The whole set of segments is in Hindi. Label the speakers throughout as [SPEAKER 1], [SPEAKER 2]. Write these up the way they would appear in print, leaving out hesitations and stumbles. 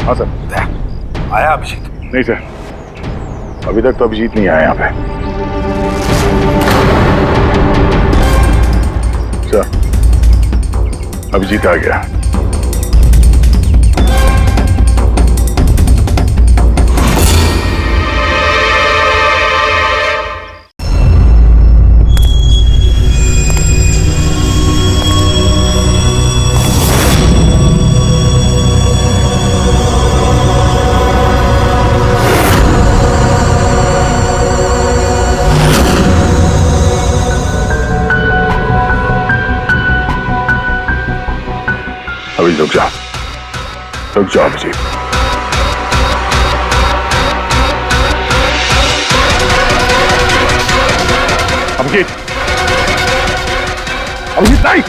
[SPEAKER 1] हाँ सर।
[SPEAKER 2] आया अभिजीत?
[SPEAKER 1] नहीं सर, अभी तक तो अभिजीत नहीं आया यहाँ पे। सर, अभिजीत आ गया। अभी रुक जाओ अभिजीत। अभिजीत, अभिजीत नहीं।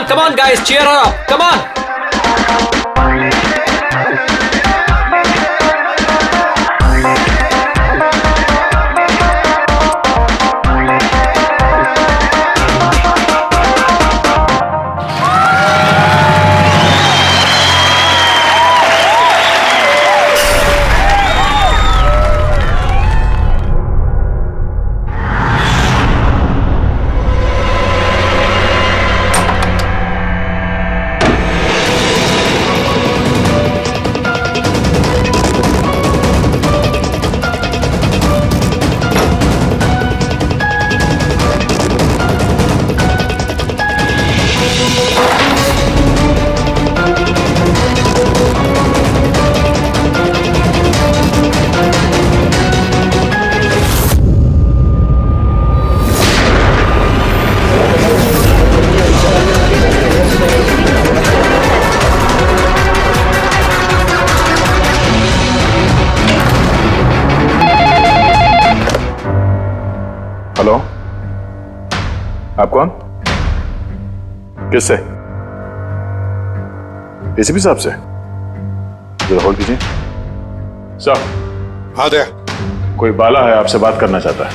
[SPEAKER 3] Come on, guys, cheer her up. Come on.
[SPEAKER 1] Hello, आप कौन? किससे? एसीपी साहब से? जरा होल्ड कीजिए। सर।
[SPEAKER 2] हाँ दया।
[SPEAKER 1] कोई बाला है, आपसे बात करना चाहता है।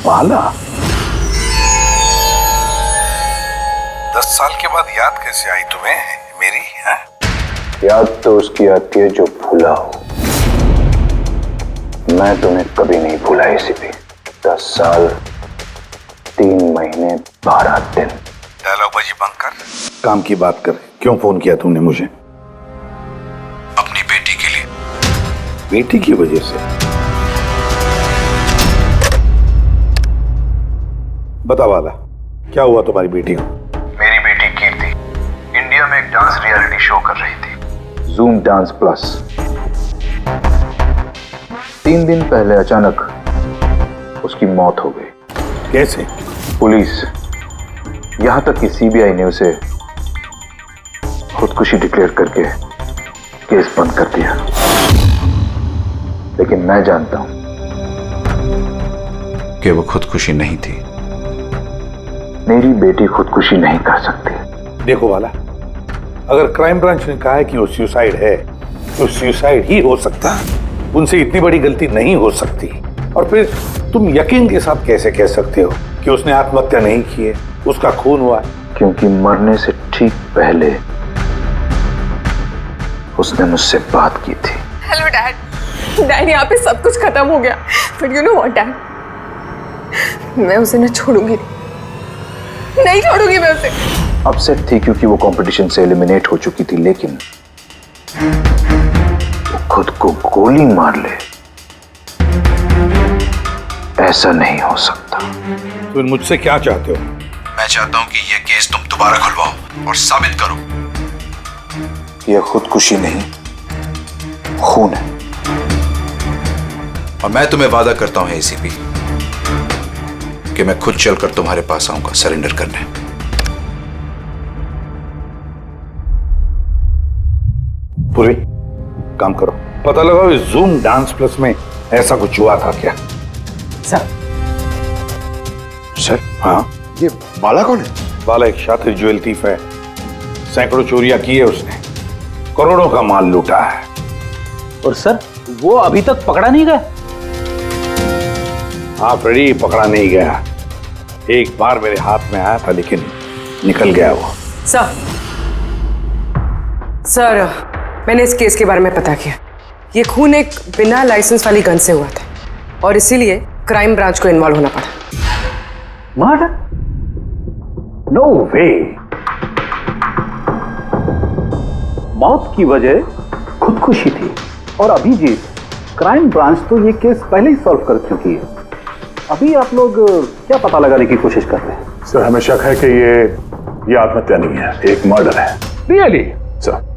[SPEAKER 2] बाला? 10 साल के बाद याद कैसे आई तुम्हें मेरी? है?
[SPEAKER 4] याद तो उसकी आती है जो भूला हो। मैं तुम्हें कभी नहीं भूला एसीपी। 10 साल 3 महीने 12 दिन।
[SPEAKER 2] डायलॉग बाजी बंद कर,
[SPEAKER 4] काम की बात कर। क्यों फोन किया तुमने मुझे?
[SPEAKER 2] अपनी बेटी के लिए।
[SPEAKER 4] बेटी की वजह से? बता वाला, क्या हुआ तुम्हारी बेटी को?
[SPEAKER 2] मेरी बेटी कीर्ति इंडिया में एक डांस रियलिटी शो कर रही थी,
[SPEAKER 4] जूम डांस प्लस। 3 दिन पहले अचानक उसकी मौत हो गई।
[SPEAKER 1] कैसे?
[SPEAKER 4] पुलिस, यहां तक कि सीबीआई ने उसे खुदकुशी डिक्लेयर करके केस बंद कर दिया। लेकिन मैं जानता हूं
[SPEAKER 2] कि वो खुदकुशी नहीं थी।
[SPEAKER 4] मेरी बेटी खुदकुशी नहीं कर सकती।
[SPEAKER 2] देखो वाला, अगर क्राइम ब्रांच ने कहा है कि वो सुसाइड है तो सुसाइड ही हो सकता है। उनसे इतनी बड़ी गलती नहीं हो सकती। और फिर तुम यकीन के साथ कैसे कह सकते हो कि उसने आत्महत्या नहीं की है, उसका खून हुआ है?
[SPEAKER 4] क्योंकि मरने से ठीक पहले उसने मुझसे बात की थी।
[SPEAKER 5] Hello dad. डैड, यहाँ पे सब कुछ खत्म हो गया, but you know what dad, मैं उसे न छोड़ूंगी, नहीं छोड़ूंगी मैं उसे।
[SPEAKER 4] अपसेट थी क्योंकि वो कंपटीशन से एलिमिनेट हो चुकी थी, लेकिन वो खुद को गोली मार ले, ऐसा नहीं हो सकता।
[SPEAKER 2] तुम मुझसे क्या चाहते हो?
[SPEAKER 6] मैं चाहता हूं कि यह केस तुम दोबारा खुलवाओ और साबित करो।
[SPEAKER 4] यह खुदकुशी नहीं, खून है।
[SPEAKER 6] और मैं तुम्हें वादा करता हूं एसीपी कि मैं खुद चलकर तुम्हारे पास आऊंगा सरेंडर करने।
[SPEAKER 2] पूरी काम करो, पता लगाओ इस जूम डांस प्लस में ऐसा कुछ हुआ था क्या?
[SPEAKER 7] सर।
[SPEAKER 2] सर? हाँ,
[SPEAKER 7] ये बाला कौन है?
[SPEAKER 2] बाला एक शातिर ज्वेल थीफ है। सैकड़ों चोरियां की है उसने, करोड़ों का माल लूटा है।
[SPEAKER 7] और सर, वो अभी तक पकड़ा नहीं गया?
[SPEAKER 2] हाँ फ्रेडी, पकड़ा नहीं गया। एक बार मेरे हाथ में आया था लेकिन निकल गया वो।
[SPEAKER 8] सर, मैंने इस केस के बारे में पता किया। ये खून एक बिना लाइसेंस वाली गन से हुआ था और इसीलिए क्राइम ब्रांच को इन्वॉल्व होना पड़ा।
[SPEAKER 7] मर्डर? नो वे। मौत की वजह खुदकुशी थी और अभिजीत, क्राइम ब्रांच तो ये केस पहले ही सॉल्व कर चुकी है। अभी आप लोग क्या पता लगाने की कोशिश कर रहे हैं?
[SPEAKER 1] सर, हमें शक है कि ये आत्महत्या नहीं है, एक मर्डर है।
[SPEAKER 7] रियली?
[SPEAKER 1] सर,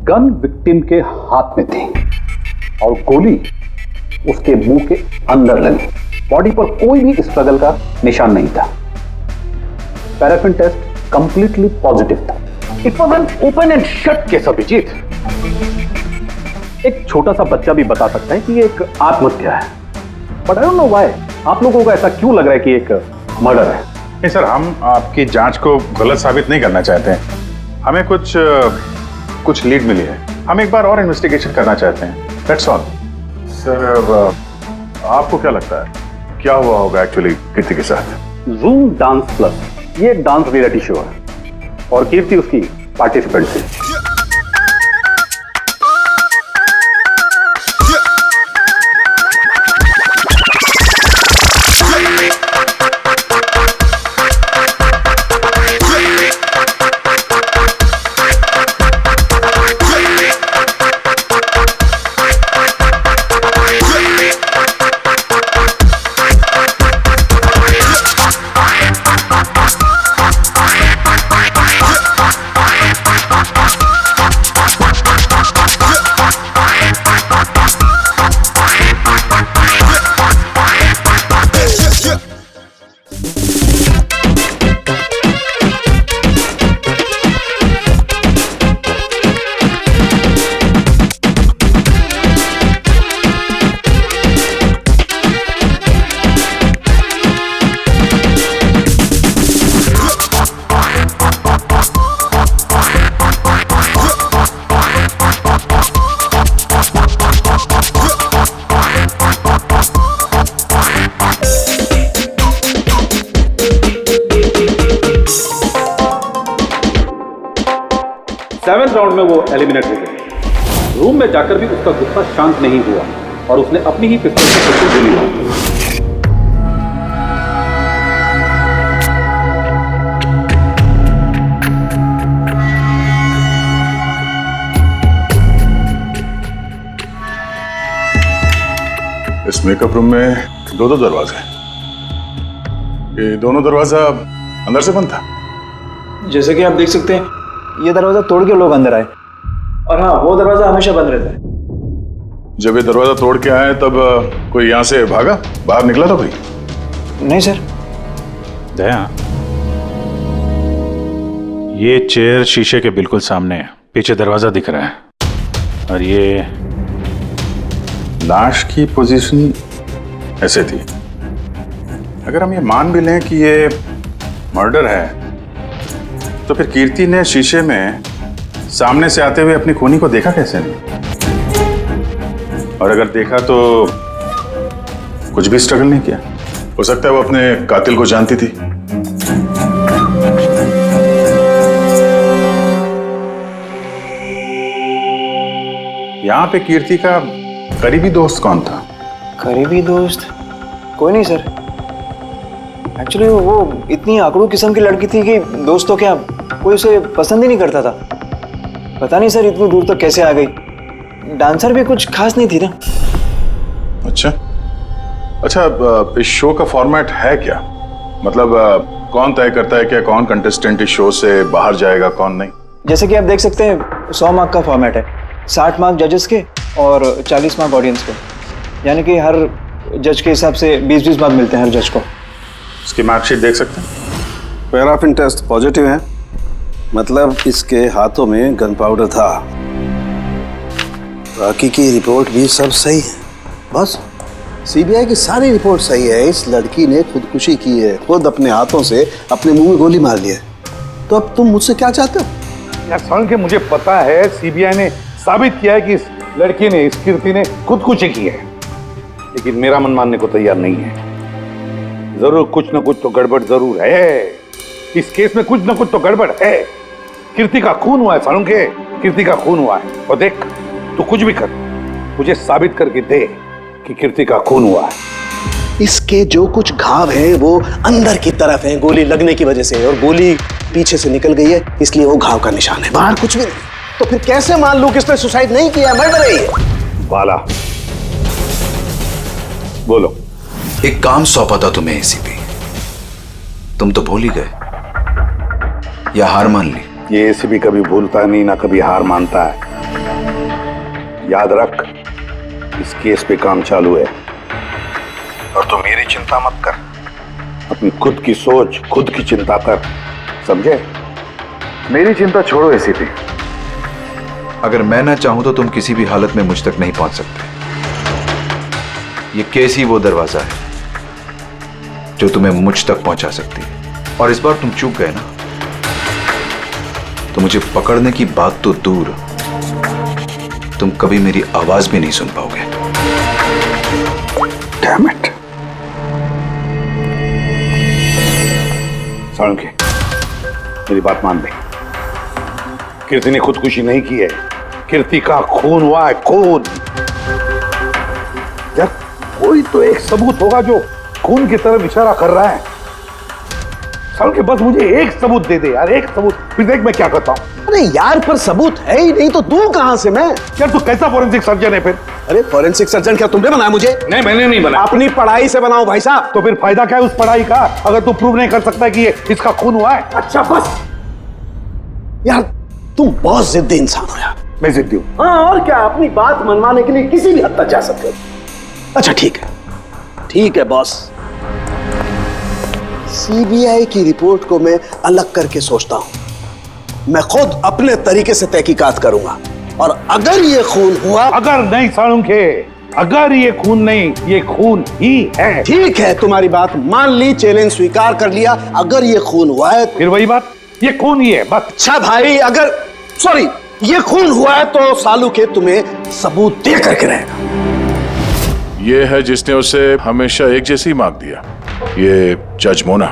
[SPEAKER 7] गन विक्टिम के हाथ में थी और गोली उसके मुंह के अंदर लगी। बॉडी पर कोई भी स्ट्रगल का निशान नहीं था। पैराफिन टेस्ट कंप्लीटली पॉजिटिव था। It was an open and shut case Abhijeet. एक छोटा सा बच्चा भी बता सकता है कि ये एक आत्महत्या है। But I don't know why आप लोगों को ऐसा क्यों लग रहा है कि एक मर्डर है?
[SPEAKER 1] नहीं सर, हम आपकी जांच को गलत साबित नहीं करना चाहते हैं। हमें कुछ लीड मिली है, हम एक बार और इन्वेस्टिगेशन करना चाहते हैं, दैट्स ऑल। सर, आपको क्या लगता है क्या हुआ होगा एक्चुअली कीर्ति के साथ?
[SPEAKER 7] जूम डांस प्लस ये एक डांस रियलिटी शो है और कीर्ति उसकी पार्टिसिपेंट थी। सेवेंथ राउंड में वो एलिमिनेट हो गया। रूम में जाकर भी उसका गुस्सा शांत नहीं हुआ और उसने अपनी ही पिस्तौल से खुद को गोली मारी।
[SPEAKER 1] इस मेकअप रूम में दो दरवाजे हैं। ये दोनों दरवाजा अंदर से बंद था।
[SPEAKER 9] जैसे कि आप देख सकते हैं, ये दरवाजा तोड़ के लोग अंदर आए, और हाँ, वो दरवाजा हमेशा बंद रहता है।
[SPEAKER 1] जब ये दरवाजा तोड़ के आए तब कोई यहाँ से भागा, बाहर निकला था कोई?
[SPEAKER 9] नहीं सर।
[SPEAKER 10] दया, ये चेयर शीशे के बिल्कुल सामने है, पीछे दरवाजा दिख रहा है, और ये
[SPEAKER 1] लाश की पोजीशन ऐसे थी। अगर हम ये मान भी लें कि ये मर्डर है, तो फिर कीर्ति ने शीशे में सामने से आते हुए अपनी खूनी को देखा कैसे नहीं? और अगर देखा तो कुछ भी स्ट्रगल नहीं किया? हो सकता है वो अपने कातिल को जानती थी। यहां पे कीर्ति का करीबी दोस्त कौन था?
[SPEAKER 9] करीबी दोस्त कोई नहीं सर। एक्चुअली वो इतनी आकड़ू किस्म की लड़की थी कि दोस्त तो क्या, कोई उसे पसंद ही नहीं करता था। पता नहीं सर इतनी दूर तक कैसे आ गई। डांसर भी कुछ खास नहीं थी ना।
[SPEAKER 1] अच्छा, इस शो का फॉर्मेट है क्या? मतलब कौन तय करता है क्या कौन कंटेस्टेंट इस शो से बाहर जाएगा, कौन नहीं?
[SPEAKER 9] जैसे कि आप देख सकते हैं 100 मार्क का फॉर्मेट है। 60 मार्क जजेस के और 40 मार्क ऑडियंस के, यानी कि हर जज के हिसाब से 20-20 मार्क मिलते हैं हर जज को।
[SPEAKER 1] इसकी मार्कशीट देख सकते हैं?
[SPEAKER 11] पैराफिन टेस्ट पॉजिटिव है, मतलब इसके हाथों में गन पाउडर था। बाकी की रिपोर्ट भी सब सही है। बस सीबीआई की सारी रिपोर्ट सही है। इस लड़की ने खुदकुशी की है, खुद अपने हाथों से अपने मुंह में गोली मार ली है। तो अब तुम मुझसे क्या चाहते हो?
[SPEAKER 2] यार सुन के मुझे पता है सीबीआई ने साबित किया है कि इस लड़की ने, इस कीर्ति ने खुदकुशी की है, लेकिन मेरा मन मानने को तैयार नहीं है। जरूर कुछ न कुछ तो गड़बड़ जरूर है। इस केस में कुछ न कुछ तो गड़बड़ है। कीर्ति का खून हुआ है सालुंखे, कीर्ति का खून हुआ है। और देख, तू कुछ भी कर, मुझे साबित करके दे कि कीर्ति का खून हुआ है।
[SPEAKER 11] इसके जो कुछ घाव हैं वो अंदर की तरफ हैं, गोली लगने की वजह से, और गोली पीछे से निकल गई है, इसलिए वो घाव का निशान है, बाहर कुछ भी नहीं। तो फिर कैसे मान लूं कि इसने सुसाइड नहीं किया, मर्डर है ये?
[SPEAKER 2] बाला बोलो।
[SPEAKER 6] एक काम सौंपा था तुम्हें एसीपी, तुम तो भूल ही गए या हार मान ली?
[SPEAKER 2] ये एसीपी कभी भूलता नहीं, ना कभी हार मानता है। याद रख, इस केस पे काम चालू है और तू मेरी चिंता मत कर, अपनी खुद की सोच, खुद की चिंता कर, समझे?
[SPEAKER 1] मेरी चिंता छोड़ो एसीपी।
[SPEAKER 6] अगर मैं ना चाहूं तो तुम किसी भी हालत में मुझ तक नहीं पहुंच सकते। ये केस ही वो दरवाजा है जो तुम्हें मुझ तक पहुंचा सकती है। और इस बार तुम चूक गए ना, तो मुझे पकड़ने की बात तो दूर, तुम कभी मेरी आवाज भी नहीं सुन पाओगे।
[SPEAKER 2] Damn it! सालुंखे, मेरी बात मान ले। कीर्ति ने खुदकुशी नहीं की है, कीर्ति का खून हुआ है, खून। यार कोई तो एक सबूत होगा जो खून की तरफ इशारा कर रहा है। सालुंखे बस मुझे एक सबूत दे दे यार, एक सबूत, फिर देख मैं क्या करता हूं।
[SPEAKER 11] अरे यार, पर सबूत है ही नहीं तो दूं कहां से मैं?
[SPEAKER 2] यार तू कैसा फॉरेंसिक सर्जन है फिर?
[SPEAKER 11] अरे फॉरेंसिक सर्जन क्या तुमने बनाया मुझे?
[SPEAKER 2] नहीं, मैंने नहीं बनाया।
[SPEAKER 11] अपनी पढ़ाई से बनाओ भाई साहब।
[SPEAKER 2] तो फिर फायदा क्या है उस पढ़ाई का, अगर तू प्रूव नहीं कर सकता कि ये इसका खून हुआ है?
[SPEAKER 11] अच्छा बस यार, तुम बहुत जिद्दी इंसान हो यार।
[SPEAKER 2] मैं जिद्दी हूं?
[SPEAKER 11] हाँ, और क्या, अपनी बात मनवाने के लिए किसी भी हद तक जा सकते हो। अच्छा ठीक है, ठीक है बॉस। सीबीआई की रिपोर्ट को मैं अलग करके सोचता हूं। मैं खुद अपने तरीके से तहकीकात करूंगा, और अगर ये खून हुआ।
[SPEAKER 2] अगर नहीं सालुंखे, अगर ये खून नहीं, ये खून ही है।
[SPEAKER 11] ठीक है, तुम्हारी बात मान ली, चैलेंज स्वीकार कर लिया। अगर ये खून हुआ है
[SPEAKER 2] फिर वही बात, ये खून ही है बस।
[SPEAKER 11] अच्छा भाई, अगर सॉरी ये खून हुआ है तो सालुंखे तुम्हें सबूत दे करके रहेगा।
[SPEAKER 1] ये है जिसने उसे हमेशा एक जैसी मार्क दिया, ये जज मोना।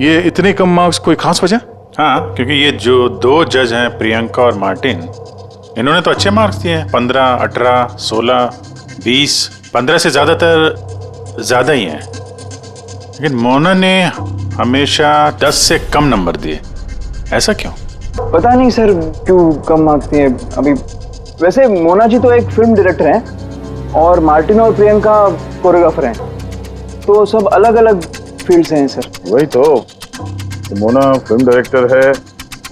[SPEAKER 1] ये इतने कम मार्क्स कोई खास वजह?
[SPEAKER 10] हाँ, क्योंकि ये जो दो जज हैं, प्रियंका और मार्टिन, इन्होंने तो अच्छे मार्क्स दिए हैं, 15, 18, 16, 20, 15 से ज़्यादातर ज़्यादा ही हैं। लेकिन मोना ने हमेशा 10 से कम नंबर दिए, ऐसा क्यों?
[SPEAKER 9] पता नहीं सर क्यों कम मार्क्स दिए अभी। वैसे मोना जी तो एक फिल्म डायरेक्टर हैं और मार्टिन और प्रियंका कोरियोग्राफर हैं, तो सब अलग अलग फील्ड्स हैं सर।
[SPEAKER 1] वही तो मोना फिल्म डायरेक्टर है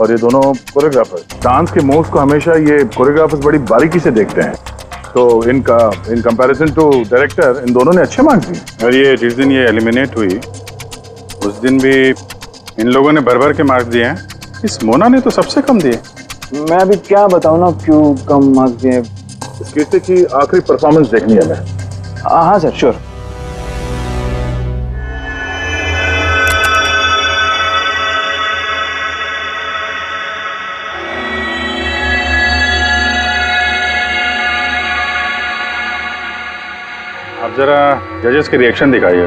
[SPEAKER 1] और ये दोनों कोरियोग्राफर। डांस के मूव्स को हमेशा ये कोरियोग्राफर्स बड़ी बारीकी से देखते हैं, तो इन कंपैरिजन टू डायरेक्टर इन दोनों ने अच्छे मार्क्स दिए। और ये जिस दिन ये एलिमिनेट हुई उस दिन भी इन लोगों ने भर भर के मार्क्स दिए हैं, इस मोना ने तो सबसे कम दिए।
[SPEAKER 9] मैं अभी क्या बताऊं ना क्यों कम मार्क्स दिए।
[SPEAKER 1] इस कीर्ति की आखिरी परफॉर्मेंस देखनी है मैं।
[SPEAKER 9] हाँ सर, श्योर।
[SPEAKER 1] आप जरा जजेस के रिएक्शन दिखाइए।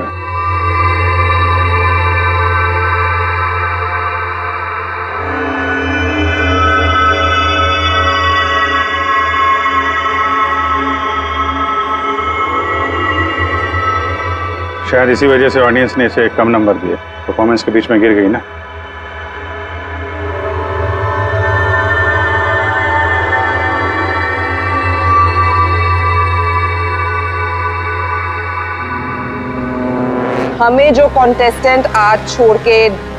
[SPEAKER 1] शायद इसी वजह से ऑडियंस ने इसे कम नंबर दिए। परफॉर्मेंस के बीच में गिर गई ना।
[SPEAKER 5] हमें जो कॉन्टेस्टेंट आज छोड़ के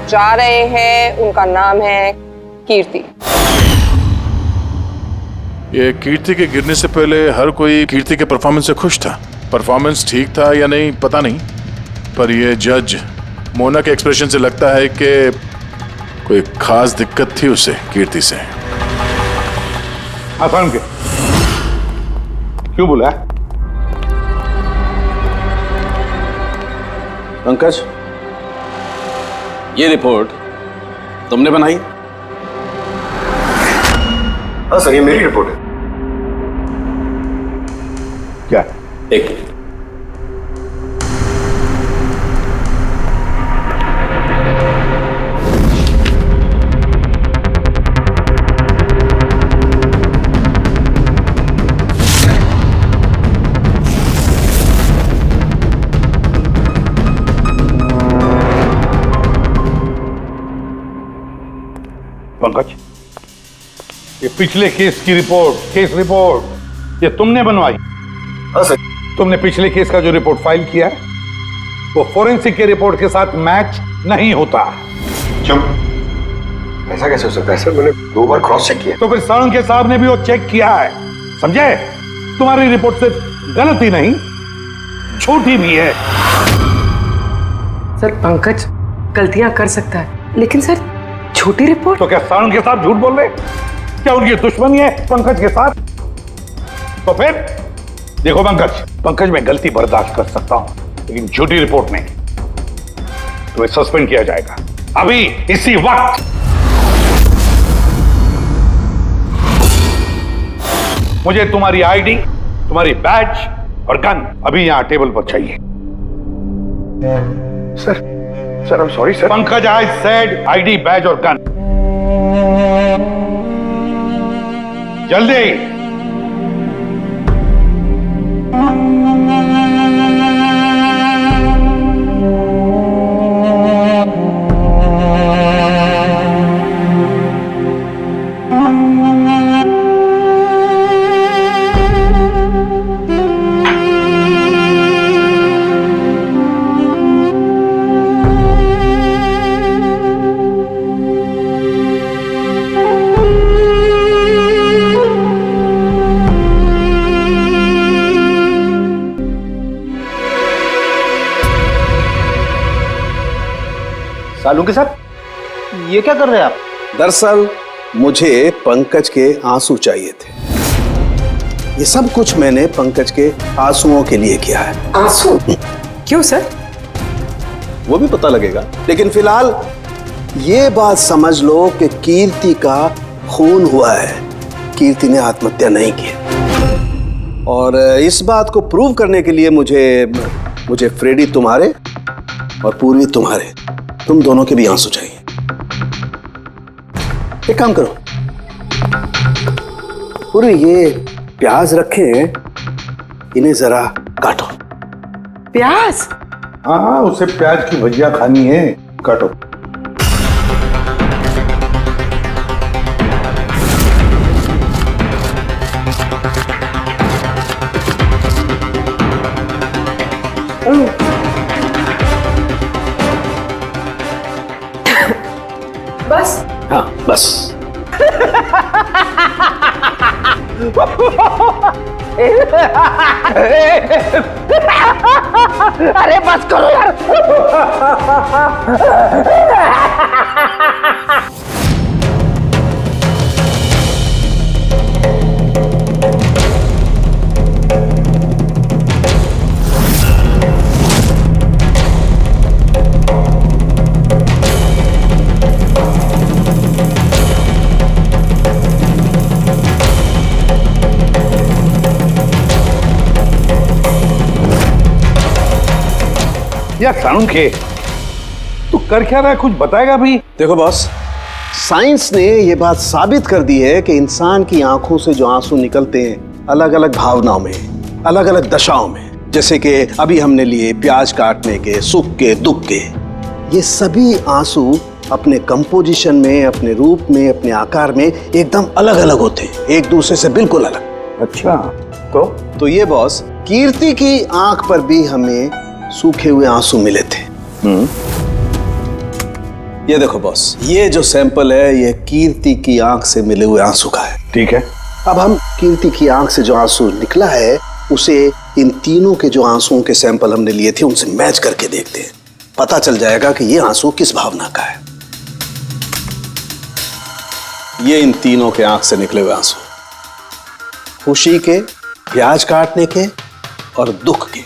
[SPEAKER 5] जा रहे हैं उनका नाम है कीर्ति।
[SPEAKER 10] ये कीर्ति के गिरने से पहले हर कोई कीर्ति के परफॉर्मेंस से खुश था। परफॉर्मेंस ठीक था या नहीं पता नहीं, पर ये जज मोना के एक्सप्रेशन से लगता है कि कोई खास दिक्कत थी उसे कीर्ति से।
[SPEAKER 2] आसान के क्यों बोला?
[SPEAKER 11] पंकज, ये रिपोर्ट तुमने बनाई?
[SPEAKER 4] हाँ सर, ये मेरी रिपोर्ट है।
[SPEAKER 2] क्या?
[SPEAKER 11] एक मिनट।
[SPEAKER 2] पंकज, ये पिछले केस की रिपोर्ट, केस रिपोर्ट ये तुमने बनवाई?
[SPEAKER 4] हाँ सर।
[SPEAKER 2] तुमने पिछले केस का जो रिपोर्ट फाइल किया है वो फोरेंसिक के रिपोर्ट के साथ मैच नहीं होता।
[SPEAKER 4] क्यों? ऐसा कैसे हो सकता है सर? मैंने 2 बार क्रॉस चेक किया।
[SPEAKER 2] तो फिर साळुंखे साहब ने भी वो चेक किया है, समझे? तुम्हारी रिपोर्ट सिर्फ गलती नहीं, झूठी भी है।
[SPEAKER 8] सर पंकज गलतियां कर सकता है, लेकिन सर झूठी रिपोर्ट।
[SPEAKER 2] तो क्या साळुंखे साहब झूठ बोल रहे? क्या उनकी दुश्मनी है पंकज के साथ? तो फिर देखो पंकज मैं गलती बर्दाश्त कर सकता हूं, लेकिन झूठी रिपोर्ट नहीं। तुम्हें सस्पेंड किया जाएगा अभी इसी वक्त। मुझे तुम्हारी आईडी, तुम्हारी बैज और गन अभी यहां टेबल पर चाहिए।
[SPEAKER 4] Sir I am sorry sir.
[SPEAKER 2] Pankaj, I said ID, badge और गन। जल्दी।
[SPEAKER 9] साळुंखे साहब, ये क्या कर रहे हैं आप?
[SPEAKER 11] दरअसल मुझे पंकज के आंसू चाहिए थे। ये सब कुछ मैंने पंकज के आंसुओं के लिए किया है।
[SPEAKER 8] आंसू? क्यों सर?
[SPEAKER 11] वो भी पता लगेगा, लेकिन फिलहाल ये बात समझ लो कि कीर्ति का खून हुआ है। कीर्ति ने आत्महत्या नहीं की। और इस बात को प्रूव करने के लिए मुझे फ्रेडी तुम्हारे और पूर्वी तुम्हारे, तुम दोनों के भी आंसू चाहिए। एक काम करो, पूरी ये प्याज रखे हैं, इन्हें जरा काटो।
[SPEAKER 8] प्याज?
[SPEAKER 2] हाँ, उसे प्याज की भजिया खानी है, काटो।
[SPEAKER 8] बस?
[SPEAKER 11] हाँ बस।
[SPEAKER 9] अरे बस करो यार।
[SPEAKER 2] या साळुंखे, तू कर क्या रहा है, कुछ बताएगा भी?
[SPEAKER 11] देखो बॉस, साइंस ने ये बात साबित कर दी है कि इंसान की आंखों से जो आंसू निकलते हैं अलग अलग भावनाओं में, अलग अलग दशाओं में, जैसे कि अभी हमने लिए प्याज काटने के, सुख के, दुख के, ये सभी आंसू अपने कंपोजिशन में, अपने रूप में, अपने आकार में एकदम अलग अलग होते हैं, एक दूसरे से बिल्कुल अलग।
[SPEAKER 2] अच्छा, तो
[SPEAKER 11] ये बॉस, कीर्ति की आंख पर भी हमें सूखे हुए आंसू मिले थे। ये देखो बॉस, ये जो सैंपल है ये कीर्ति की आंख से मिले हुए आंसू का है।
[SPEAKER 2] ठीक है,
[SPEAKER 11] अब हम कीर्ति की आंख से जो आंसू निकला है उसे इन तीनों के जो आंसुओं के सैंपल हमने लिए थे उनसे मैच करके देखते हैं, पता चल जाएगा कि ये आंसू किस भावना का है। ये इन तीनों के आंख से निकले हुए आंसू, खुशी के, प्याज काटने के और दुख के।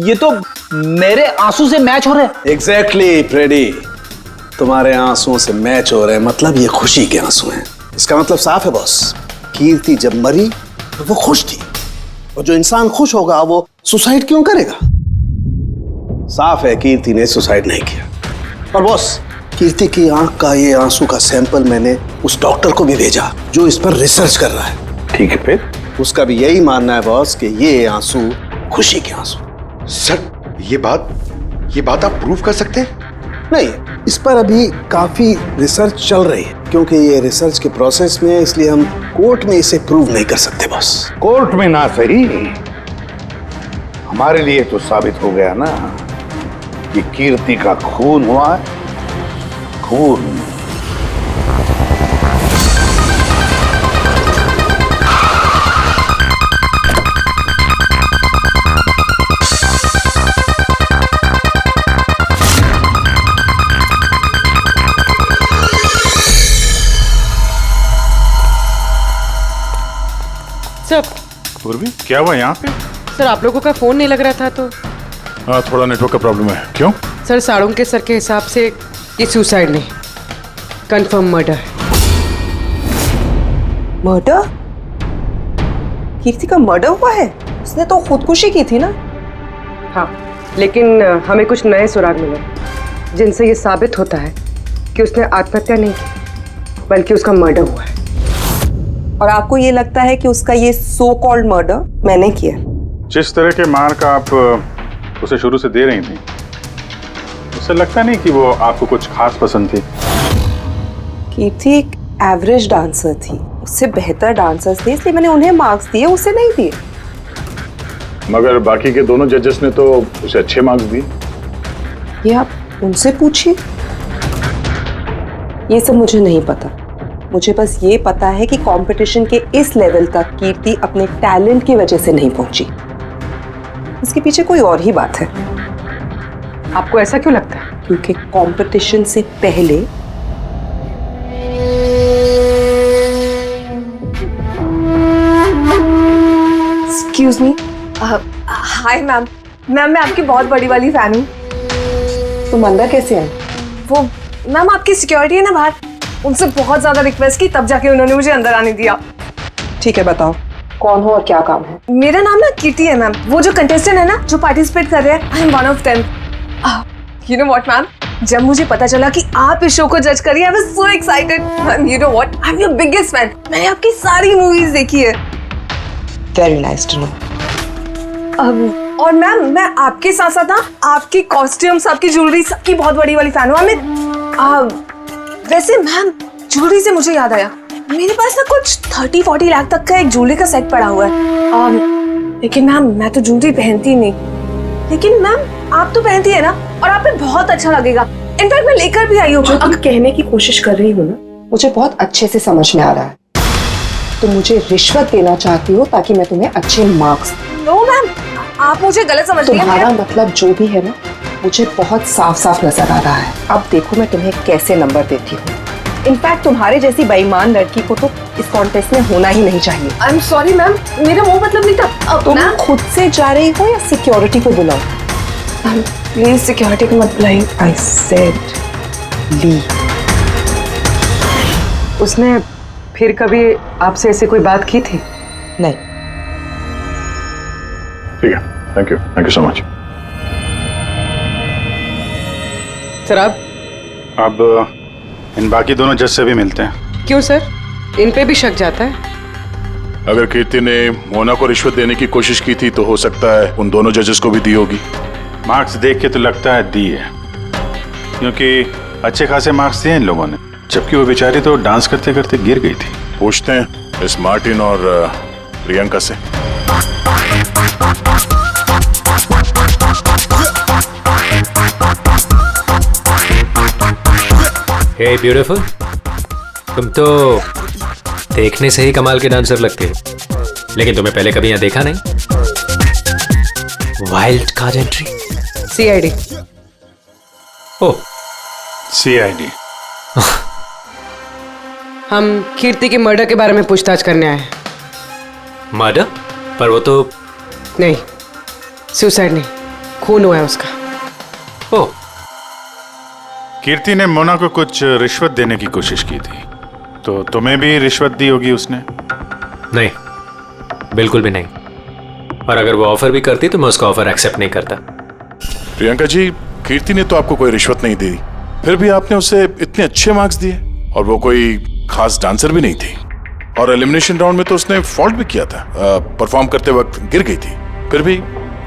[SPEAKER 7] ये तो मेरे आंसू से मैच हो रहे हैं।
[SPEAKER 11] एग्जैक्टली फ्रेडी, तुम्हारे आंसुओं से मैच हो रहे हैं, मतलब ये खुशी के आंसू हैं। इसका मतलब साफ है बॉस, कीर्ति जब मरी तो वो खुश थी, और जो इंसान खुश होगा वो सुसाइड क्यों करेगा? साफ है कीर्ति ने सुसाइड नहीं किया। और बॉस, कीर्ति की आंख का ये आंसू का सैंपल मैंने उस डॉक्टर को भी भेजा जो इस पर रिसर्च कर रहा है।
[SPEAKER 2] ठीक है, फिर
[SPEAKER 11] उसका भी यही मानना है बॉस कि ये आंसू खुशी के आंसू।
[SPEAKER 12] सर, ये बात आप प्रूव कर सकते हैं?
[SPEAKER 11] नहीं, इस पर अभी काफी रिसर्च चल रही है, क्योंकि ये रिसर्च के प्रोसेस में है, इसलिए हम कोर्ट में इसे प्रूव नहीं कर सकते बॉस।
[SPEAKER 2] कोर्ट में ना सही, हमारे लिए तो साबित हो गया ना कि कीर्ति का खून हुआ है, खून।
[SPEAKER 8] सर,
[SPEAKER 10] पूर्वी, क्या हुआ यहाँ पे?
[SPEAKER 8] सर आप लोगों का फोन नहीं लग रहा था तो।
[SPEAKER 10] हाँ, थोड़ा नेटवर्क का प्रॉब्लम है। क्यों?
[SPEAKER 8] सर साळुंखे सर के हिसाब से ये सुसाइड नहीं, कंफर्म मर्डर है।
[SPEAKER 5] मर्डर? कीर्ति का मर्डर हुआ है? उसने तो खुदकुशी की थी ना?
[SPEAKER 8] हाँ, लेकिन हमें कुछ नए सुराग मिले जिनसे ये साबित होता है कि उसने आत्महत्या नहीं की, बल्कि उसका मर्डर हुआ है।
[SPEAKER 5] और आपको ये लगता है कि उसका ये सो कॉल्ड मर्डर मैंने किया?
[SPEAKER 1] जिस तरह के मार का आप उसे शुरू से दे रही थी, उससे लगता नहीं कि वो आपको कुछ खास पसंद थी।
[SPEAKER 5] कीर्ति एक एवरेज डांसर थी, उससे बेहतर डांसर्स थे, इसलिए मैंने उन्हें मार्क्स दिए, उसे नहीं दिए।
[SPEAKER 1] मगर बाकी के दोनों जजेस ने तो उसे अच्छे मार्क्स दिए।
[SPEAKER 5] ये आप उनसे पूछिए, ये सब मुझे नहीं पता। मुझे बस ये पता है कि कंपटीशन के इस लेवल तक कीर्ति अपने टैलेंट की वजह से नहीं पहुंची। इसके पीछे कोई और ही बात है।
[SPEAKER 8] आपको ऐसा क्यों लगता है?
[SPEAKER 5] क्योंकि कंपटीशन से पहले एक्सक्यूज मी, हाय मैम, मैं आपकी बहुत बड़ी वाली फैन हूँ।
[SPEAKER 8] तुम अंदर कैसे आए?
[SPEAKER 5] वो मैम आपकी सिक्योरिटी है ना बाहर, उनसे बहुत ज्यादा रिक्वेस्ट की तब जाके उन्होंने मुझे अंदर आने दिया।
[SPEAKER 8] ठीक है, बताओ कौन हो और क्या काम है?
[SPEAKER 5] मेरा नाम ना कीर्ति है मैम, वो जो कंटेस्टेंट है ना जो पार्टिसिपेट कर रहे हैं, I am one of them. You know what ma'am, जब मुझे पता चला कि आप इस शो को जज करिए, I was so excited. Ma'am you know what, I am your biggest fan, मैंने आपकी सारी मूवीज देखी है।
[SPEAKER 8] Very nice to know.
[SPEAKER 5] और मैम मैं आपके साथ साथ ना आपकी कॉस्ट्यूम्स, आपकी ज्वेलरी, सबकी बहुत बड़ी वाली फैन हूँ। वैसे मैम ज्वेलरी से मुझे याद आया, मेरे पास ना कुछ 30-40 लाख तक का एक ज्वेलरी का सेट पड़ा हुआ है। लेकिन मैम मैं तो ज्वेलरी पहनती नहीं, लेकिन मैम आप तो पहनती है ना, और आप पे बहुत अच्छा लगेगा। इनफैक्ट मैं लेकर भी आई हूँ।
[SPEAKER 8] जो तुम कहने की कोशिश कर रही हो ना, मुझे बहुत अच्छे से समझ में आ रहा है। तुम मुझे रिश्वत देना चाहती हो ताकि मैं तुम्हें अच्छे मार्क्स।
[SPEAKER 5] नो मैम, आप मुझे गलत समझ रही हैं।
[SPEAKER 8] तुम्हारा मतलब जो भी है ना, मुझे बहुत साफ साफ नजर आ रहा है। अब देखो मैं तुम्हें कैसे नंबर देती हूँ। इनफैक्ट तुम्हारे जैसी बेईमान लड़की को तो इस कॉन्टेस्ट में होना ही नहीं चाहिए।
[SPEAKER 5] आई एम सॉरी मैम, मेरा वो मतलब नहीं था। अब
[SPEAKER 8] तुम खुद से जा रही हो या सिक्योरिटी को बुलाओ?
[SPEAKER 5] प्लीज सिक्योरिटी को मत बुलाइए।
[SPEAKER 8] आई सेड ली। उसने फिर कभी आपसे ऐसे कोई बात की थी? नहीं।
[SPEAKER 1] ठीक है, thank you so much.
[SPEAKER 13] Sir आप?
[SPEAKER 10] अब इन बाकी दोनों जज से भी मिलते हैं।
[SPEAKER 13] क्यों सर, इन पे भी शक जाता है?
[SPEAKER 14] अगर कीर्ति ने मोना को रिश्वत देने की कोशिश की थी तो हो सकता है उन दोनों जजेस को भी दी होगी।
[SPEAKER 10] मार्क्स देख के तो लगता है दी है, क्योंकि अच्छे खासे मार्क्स दिए इन लोगों ने, जबकि वो बेचारी तो डांस करते करते गिर गई थी।
[SPEAKER 14] पूछते हैं इस मार्टिन और प्रियंका से।
[SPEAKER 3] हे ब्यूटीफुल, तुम तो देखने से ही कमाल के डांसर लगते हो, लेकिन तुम्हें पहले कभी यहाँ देखा नहीं। Wild card entry.
[SPEAKER 13] सीआईडी।
[SPEAKER 3] ओह,
[SPEAKER 10] सीआईडी।
[SPEAKER 13] हम कीर्ति के मर्डर के बारे में पूछताछ करने आए हैं।
[SPEAKER 3] मर्डर? पर वो तो
[SPEAKER 13] नहीं, सुसाइड नहीं, खून हुआ है उसका।
[SPEAKER 3] ओह,
[SPEAKER 10] कीर्ति ने मोना को कुछ रिश्वत देने की कोशिश की थी, तो तुम्हें भी रिश्वत दी होगी उसने?
[SPEAKER 3] नहीं, बिल्कुल भी नहीं। और अगर वो ऑफर भी करती तो मैं उसका ऑफर एक्सेप्ट नहीं करता।
[SPEAKER 14] प्रियंका जी, कीर्ति ने तो आपको कोई रिश्वत नहीं दी, फिर भी आपने उसे इतने अच्छे मार्क्स दिए, और वो कोई खास डांसर भी नहीं थी, और एलिमिनेशन राउंड में तो उसने फॉल्ट भी किया था, परफॉर्म करते वक्त गिर गई थी, फिर भी।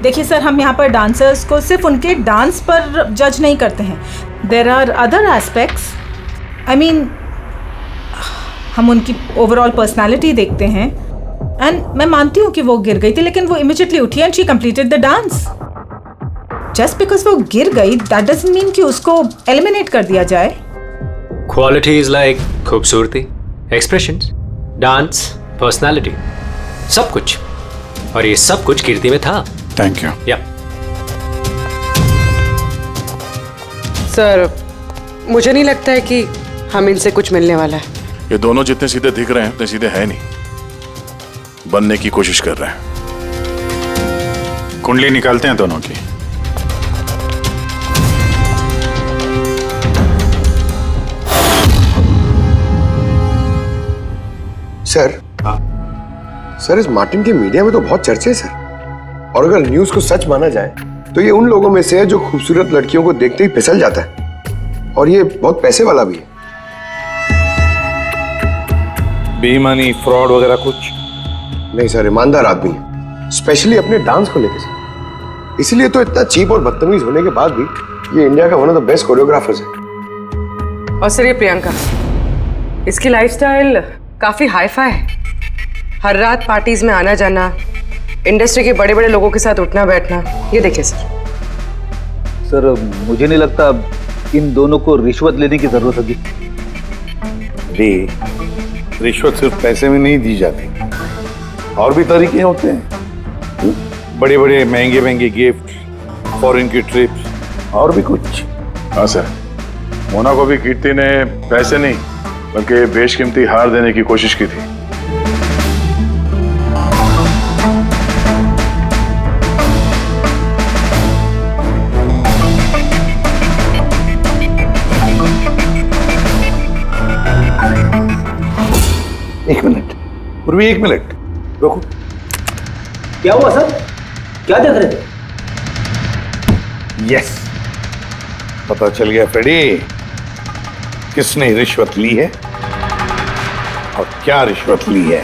[SPEAKER 15] देखिए सर, हम यहाँ पर डांसर्स को सिर्फ उनके डांस पर जज नहीं करते हैं। There are other aspects, I mean हम उनकी ओवरऑल पर्सनालिटी देखते हैं। एंड मैं मानती हूँ कि वो गिर गई थी, लेकिन वो इमीडिएटली उठी and she completed the dance. Just because वो गिर गई दैट डजंट मीन कि उसको एलिमिनेट कर दिया जाए।
[SPEAKER 3] क्वालिटीज लाइक खूबसूरती, एक्सप्रेशंस, डांस, पर्सनालिटी, सब कुछ, और ये सब कुछ कीर्ति में था।
[SPEAKER 10] Thank you.
[SPEAKER 3] या
[SPEAKER 13] सर, मुझे नहीं लगता है कि हम इनसे कुछ मिलने वाला है।
[SPEAKER 14] ये दोनों जितने सीधे दिख रहे हैं उतने सीधे हैं नहीं, बनने की कोशिश कर रहे हैं।
[SPEAKER 10] कुंडली निकालते हैं दोनों की।
[SPEAKER 12] सर, सर इस मार्टिन के मीडिया में तो बहुत चर्चे हैं सर, और अगर न्यूज को सच माना जाए तो ये उन लोगों में से है जो खूबसूरत लड़कियों को देखते ही फिसल जाता है, और ये बहुत पैसे वाला भी है।
[SPEAKER 2] बेईमानी, फ्रॉड वगैरह कुछ
[SPEAKER 12] नहीं सर, ईमानदार आदमी है, स्पेशली अपने डांस को लेकर सर। इसीलिए तो इतना चीप और बदतमीज होने के बाद भी ये इंडिया का one of the best choreographers है।
[SPEAKER 13] और सर ये प्रियंका, इसकी लाइफस्टाइल काफी हाई-फाई है। हर रात पार्टीज में आना जाना, इंडस्ट्री के बड़े बड़े लोगों के साथ उठना बैठना। ये देखिए सर।
[SPEAKER 7] सर, मुझे नहीं लगता इन दोनों को रिश्वत लेने की जरूरत होगी।
[SPEAKER 2] रिश्वत सिर्फ पैसे में नहीं दी जाती, और भी तरीके होते हैं। बड़े बड़े महंगे महंगे गिफ्ट, फॉरेन की ट्रिप्स, और भी कुछ।
[SPEAKER 10] हाँ सर, मोना को भी कीर्ति ने पैसे नहीं बल्कि बेशकीमती हार देने की कोशिश की थी।
[SPEAKER 2] एक मिनट पूर्वी, एक मिनट रुको।
[SPEAKER 11] क्या हुआ सर, क्या देख रहे थे?
[SPEAKER 2] यस, पता चल गया फ्रेडी, किसने रिश्वत ली है और क्या रिश्वत ली है।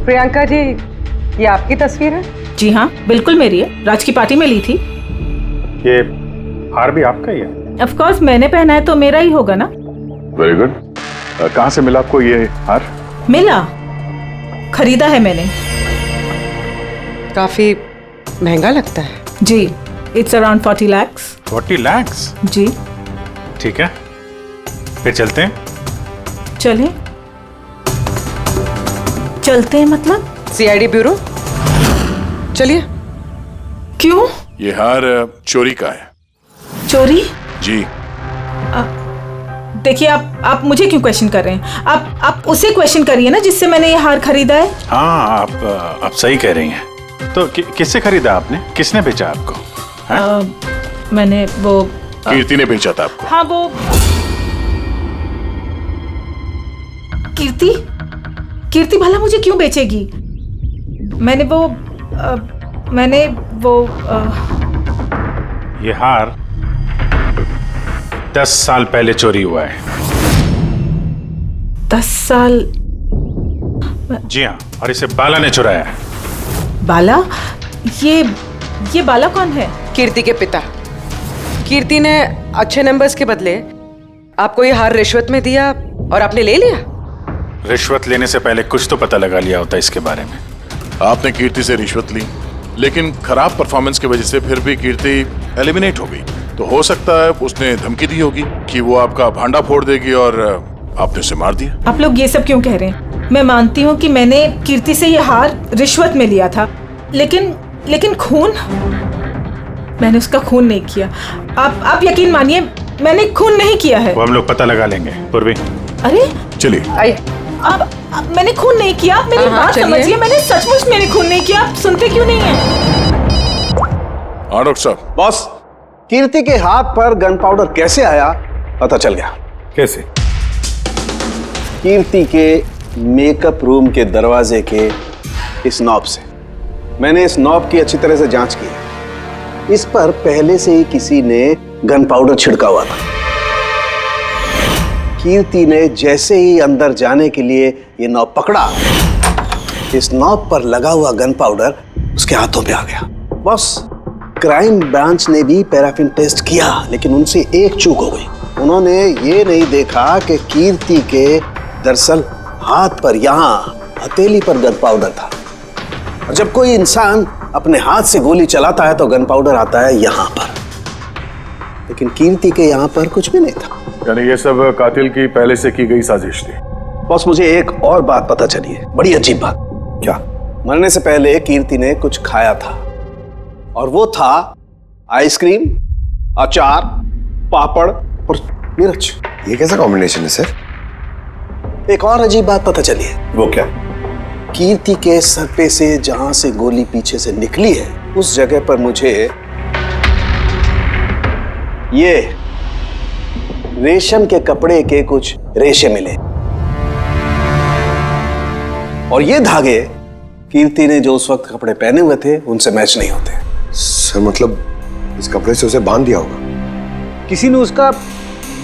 [SPEAKER 13] प्रियंका जी, ये आपकी तस्वीर है?
[SPEAKER 15] जी हाँ, बिल्कुल मेरी है, राज की पार्टी में ली थी।
[SPEAKER 10] ये हार भी आपका ही है?
[SPEAKER 15] ऑफ कोर्स, मैंने पहना है तो मेरा ही होगा ना।
[SPEAKER 10] Very good. कहाँ से मिला आपको ये हार?
[SPEAKER 15] मिला, खरीदा है मैंने।
[SPEAKER 13] काफी महंगा लगता है।
[SPEAKER 15] जी, इट्स अराउंड 40 लाख।
[SPEAKER 10] 40 लाख?
[SPEAKER 15] जी।
[SPEAKER 10] ठीक है, फिर चलते हैं।
[SPEAKER 15] चलें? चलते हैं मतलब?
[SPEAKER 13] सीआईडी ब्यूरो, चलिए।
[SPEAKER 15] क्यों?
[SPEAKER 14] ये हार चोरी का है।
[SPEAKER 15] चोरी?
[SPEAKER 14] जी।
[SPEAKER 15] देखिए आप मुझे क्यों क्वेश्चन कर रहे हैं? आप उसे क्वेश्चन करिए ना जिससे मैंने ये हार खरीदा है।
[SPEAKER 10] हाँ, आप सही कह रही हैं। तो किससे खरीदा आपने? किसने बेचा आपको?
[SPEAKER 15] मैंने वो
[SPEAKER 14] कीर्ति ने बेचा था आपको।
[SPEAKER 15] हाँ, वो कीर्ति भला मुझे क्यों बेचेगी? मैंने वो
[SPEAKER 10] ये हार 10 साल पहले चोरी हुआ है।
[SPEAKER 15] 10 साल?
[SPEAKER 10] जी हाँ, और इसे बाला ने चुराया है।
[SPEAKER 15] बाला? ये बाला कौन है?
[SPEAKER 13] कीर्ति के पिता। कीर्ति ने अच्छे नंबर्स के बदले आपको ये हार रिश्वत में दिया और आपने ले लिया।
[SPEAKER 10] रिश्वत लेने से पहले कुछ तो पता लगा लिया होता इसके बारे में।
[SPEAKER 14] आपने कीर्ति से रिश्वत ली, लेकिन खराब परफॉर्मेंस की वजह से फिर भी कीर्ति एलिमिनेट हो गई। तो हो सकता है उसने धमकी दी होगी कि वो आपका भांडा फोड़ देगी और आपने उसे मार दिया।
[SPEAKER 15] आप लोग ये सब क्यों कह रहे हैं? मैं मानती हूँ कि मैंने कीर्ति से ये हार रिश्वत में लिया था, लेकिन खून? मैंने उसका खून नहीं किया। आप यकीन मानिए, मैंने खून नहीं किया है।
[SPEAKER 10] वो हम लोग पता लगा लेंगे। पूर्वी,
[SPEAKER 15] अरे
[SPEAKER 10] चलिए।
[SPEAKER 13] आइए।
[SPEAKER 15] अब मैंने खून नहीं किया। आप मेरी बात समझिए, मैंने सचमुच मैंने खून नहीं किया। आप सुनते क्यों नहीं हैं?
[SPEAKER 14] हाँ डॉक्टर साहब।
[SPEAKER 11] बॉस, कीर्ति के हाथ पर गन पाउडर कैसे आया पता चल गया।
[SPEAKER 2] कैसे?
[SPEAKER 11] कीर्ति के मेकअप रूम के दरवाजे के इस नॉब से। मैंने इस नॉब की अच्छी तरह से जांच की। इस पर पहले से ही किसी ने गन पाउडर छिड़का हुआ था। कीर्ति ने जैसे ही अंदर जाने के लिए ये नॉब पकड़ा, इस नॉब पर लगा हुआ गन पाउडर उसके हाथों पे आ गया। बॉस, क्राइम ब्रांच ने भी पैराफिन टेस्ट किया, लेकिन उनसे एक चूक हो गई। उन्होंने ये नहीं देखा कि कीर्ति के दरअसल हाथ पर, यहाँ हथेली पर गन पाउडर था। और जब कोई इंसान अपने हाथ से गोली चलाता है तो गन पाउडर आता है यहाँ पर, लेकिन कीर्ति के यहाँ पर कुछ भी नहीं था।
[SPEAKER 2] यानी ये सब कातिल की पहले से की गई साजिश थी।
[SPEAKER 11] बॉस, मुझे एक और बात पता चली है, बड़ी अजीब बात।
[SPEAKER 2] क्या?
[SPEAKER 11] मरने से पहले कीर्ति ने कुछ खाया था, और वो था आइसक्रीम, अचार, पापड़ और मिर्च।
[SPEAKER 12] ये कैसा कॉम्बिनेशन है सर?
[SPEAKER 11] एक और अजीब बात पता चली है।
[SPEAKER 2] वो क्या?
[SPEAKER 11] कीर्ति के सर पे से जहां से गोली पीछे से निकली है, उस जगह पर मुझे ये रेशम के कपड़े के कुछ रेशे मिले, और ये धागे कीर्ति ने जो उस वक्त कपड़े पहने हुए थे उनसे मैच नहीं होते।
[SPEAKER 12] सर मतलब इस कपड़े से उसे बांध दिया होगा।
[SPEAKER 7] किसी ने उसका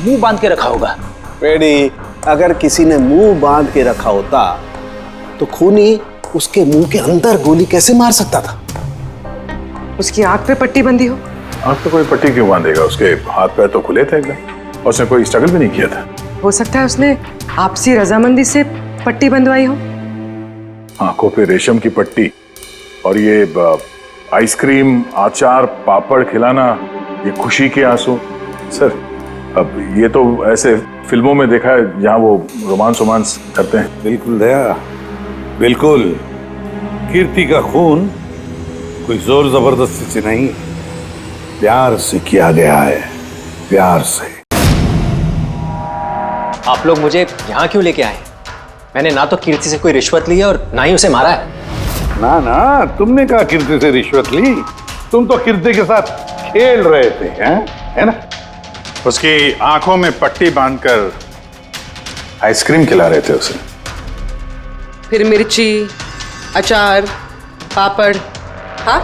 [SPEAKER 7] मुंह बांध के रखा होगा।
[SPEAKER 11] पेडी, अगर किसी ने मुंह बांध के रखा होता तो खूनी उसके मुंह के अंदर गोली कैसे मार सकता था?
[SPEAKER 13] उसकी आंख पे पट्टी बंधी हो।
[SPEAKER 2] आंख पे कोई पट्टी क्यों बांधेगा? उसके हाथ पैर तो खुले थे एकदम, और उसने कोई स्ट्रगल भी नहीं किया था।
[SPEAKER 13] हो सकता है उसने आपसी रजामंदी से पट्टी बंधवाई हो।
[SPEAKER 2] आंखों पे रेशम की पट्टी और ये आइसक्रीम, अचार, पापड़ खिलाना, ये खुशी के आंसू। सर, अब ये तो ऐसे फिल्मों में देखा है जहां वो रोमांस करते हैं। बिल्कुल दया, बिल्कुल। कीर्ति का खून कोई जोर जबरदस्ती से नहीं, प्यार से किया गया है, प्यार से।
[SPEAKER 3] आप लोग मुझे यहाँ क्यों लेके आए? मैंने ना तो कीर्ति से कोई रिश्वत ली है और ना ही उसे मारा है।
[SPEAKER 2] ना ना, तुमने कहा कीर्ति से रिश्वत ली? तुम तो कीर्ति के साथ खेल रहे थे, हैं? है ना?
[SPEAKER 10] उसकी आंखों में पट्टी बांधकर आइसक्रीम खिला रहे थे उसे।
[SPEAKER 13] फिर मिर्ची, अचार, पापड़। हाँ,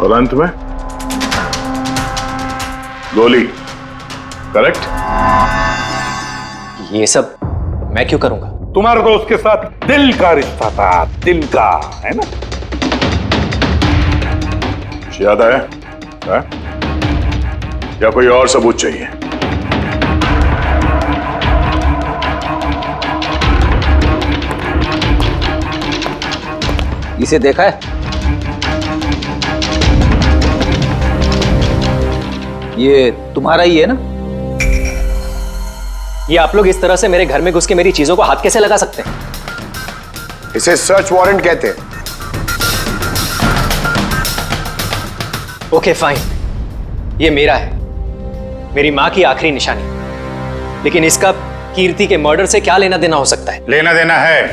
[SPEAKER 2] और अंत में गोली। करेक्ट?
[SPEAKER 3] ये सब मैं क्यों करूंगा?
[SPEAKER 2] तुम्हारा तो उसके साथ दिल का रिश्ता था, दिल का, है ना? याद आया? है? या कोई और सबूत चाहिए?
[SPEAKER 7] इसे देखा है? ये तुम्हारा ही है ना?
[SPEAKER 3] ये आप लोग इस तरह से मेरे घर में घुस के मेरी चीजों को हाथ कैसे लगा सकते हैं?
[SPEAKER 12] इसे सर्च वारंट कहते हैं।
[SPEAKER 3] ओके फाइन, ये मेरा है, मेरी मां की आखिरी निशानी। लेकिन इसका कीर्ति के मर्डर से क्या लेना देना हो सकता है?
[SPEAKER 10] लेना देना है।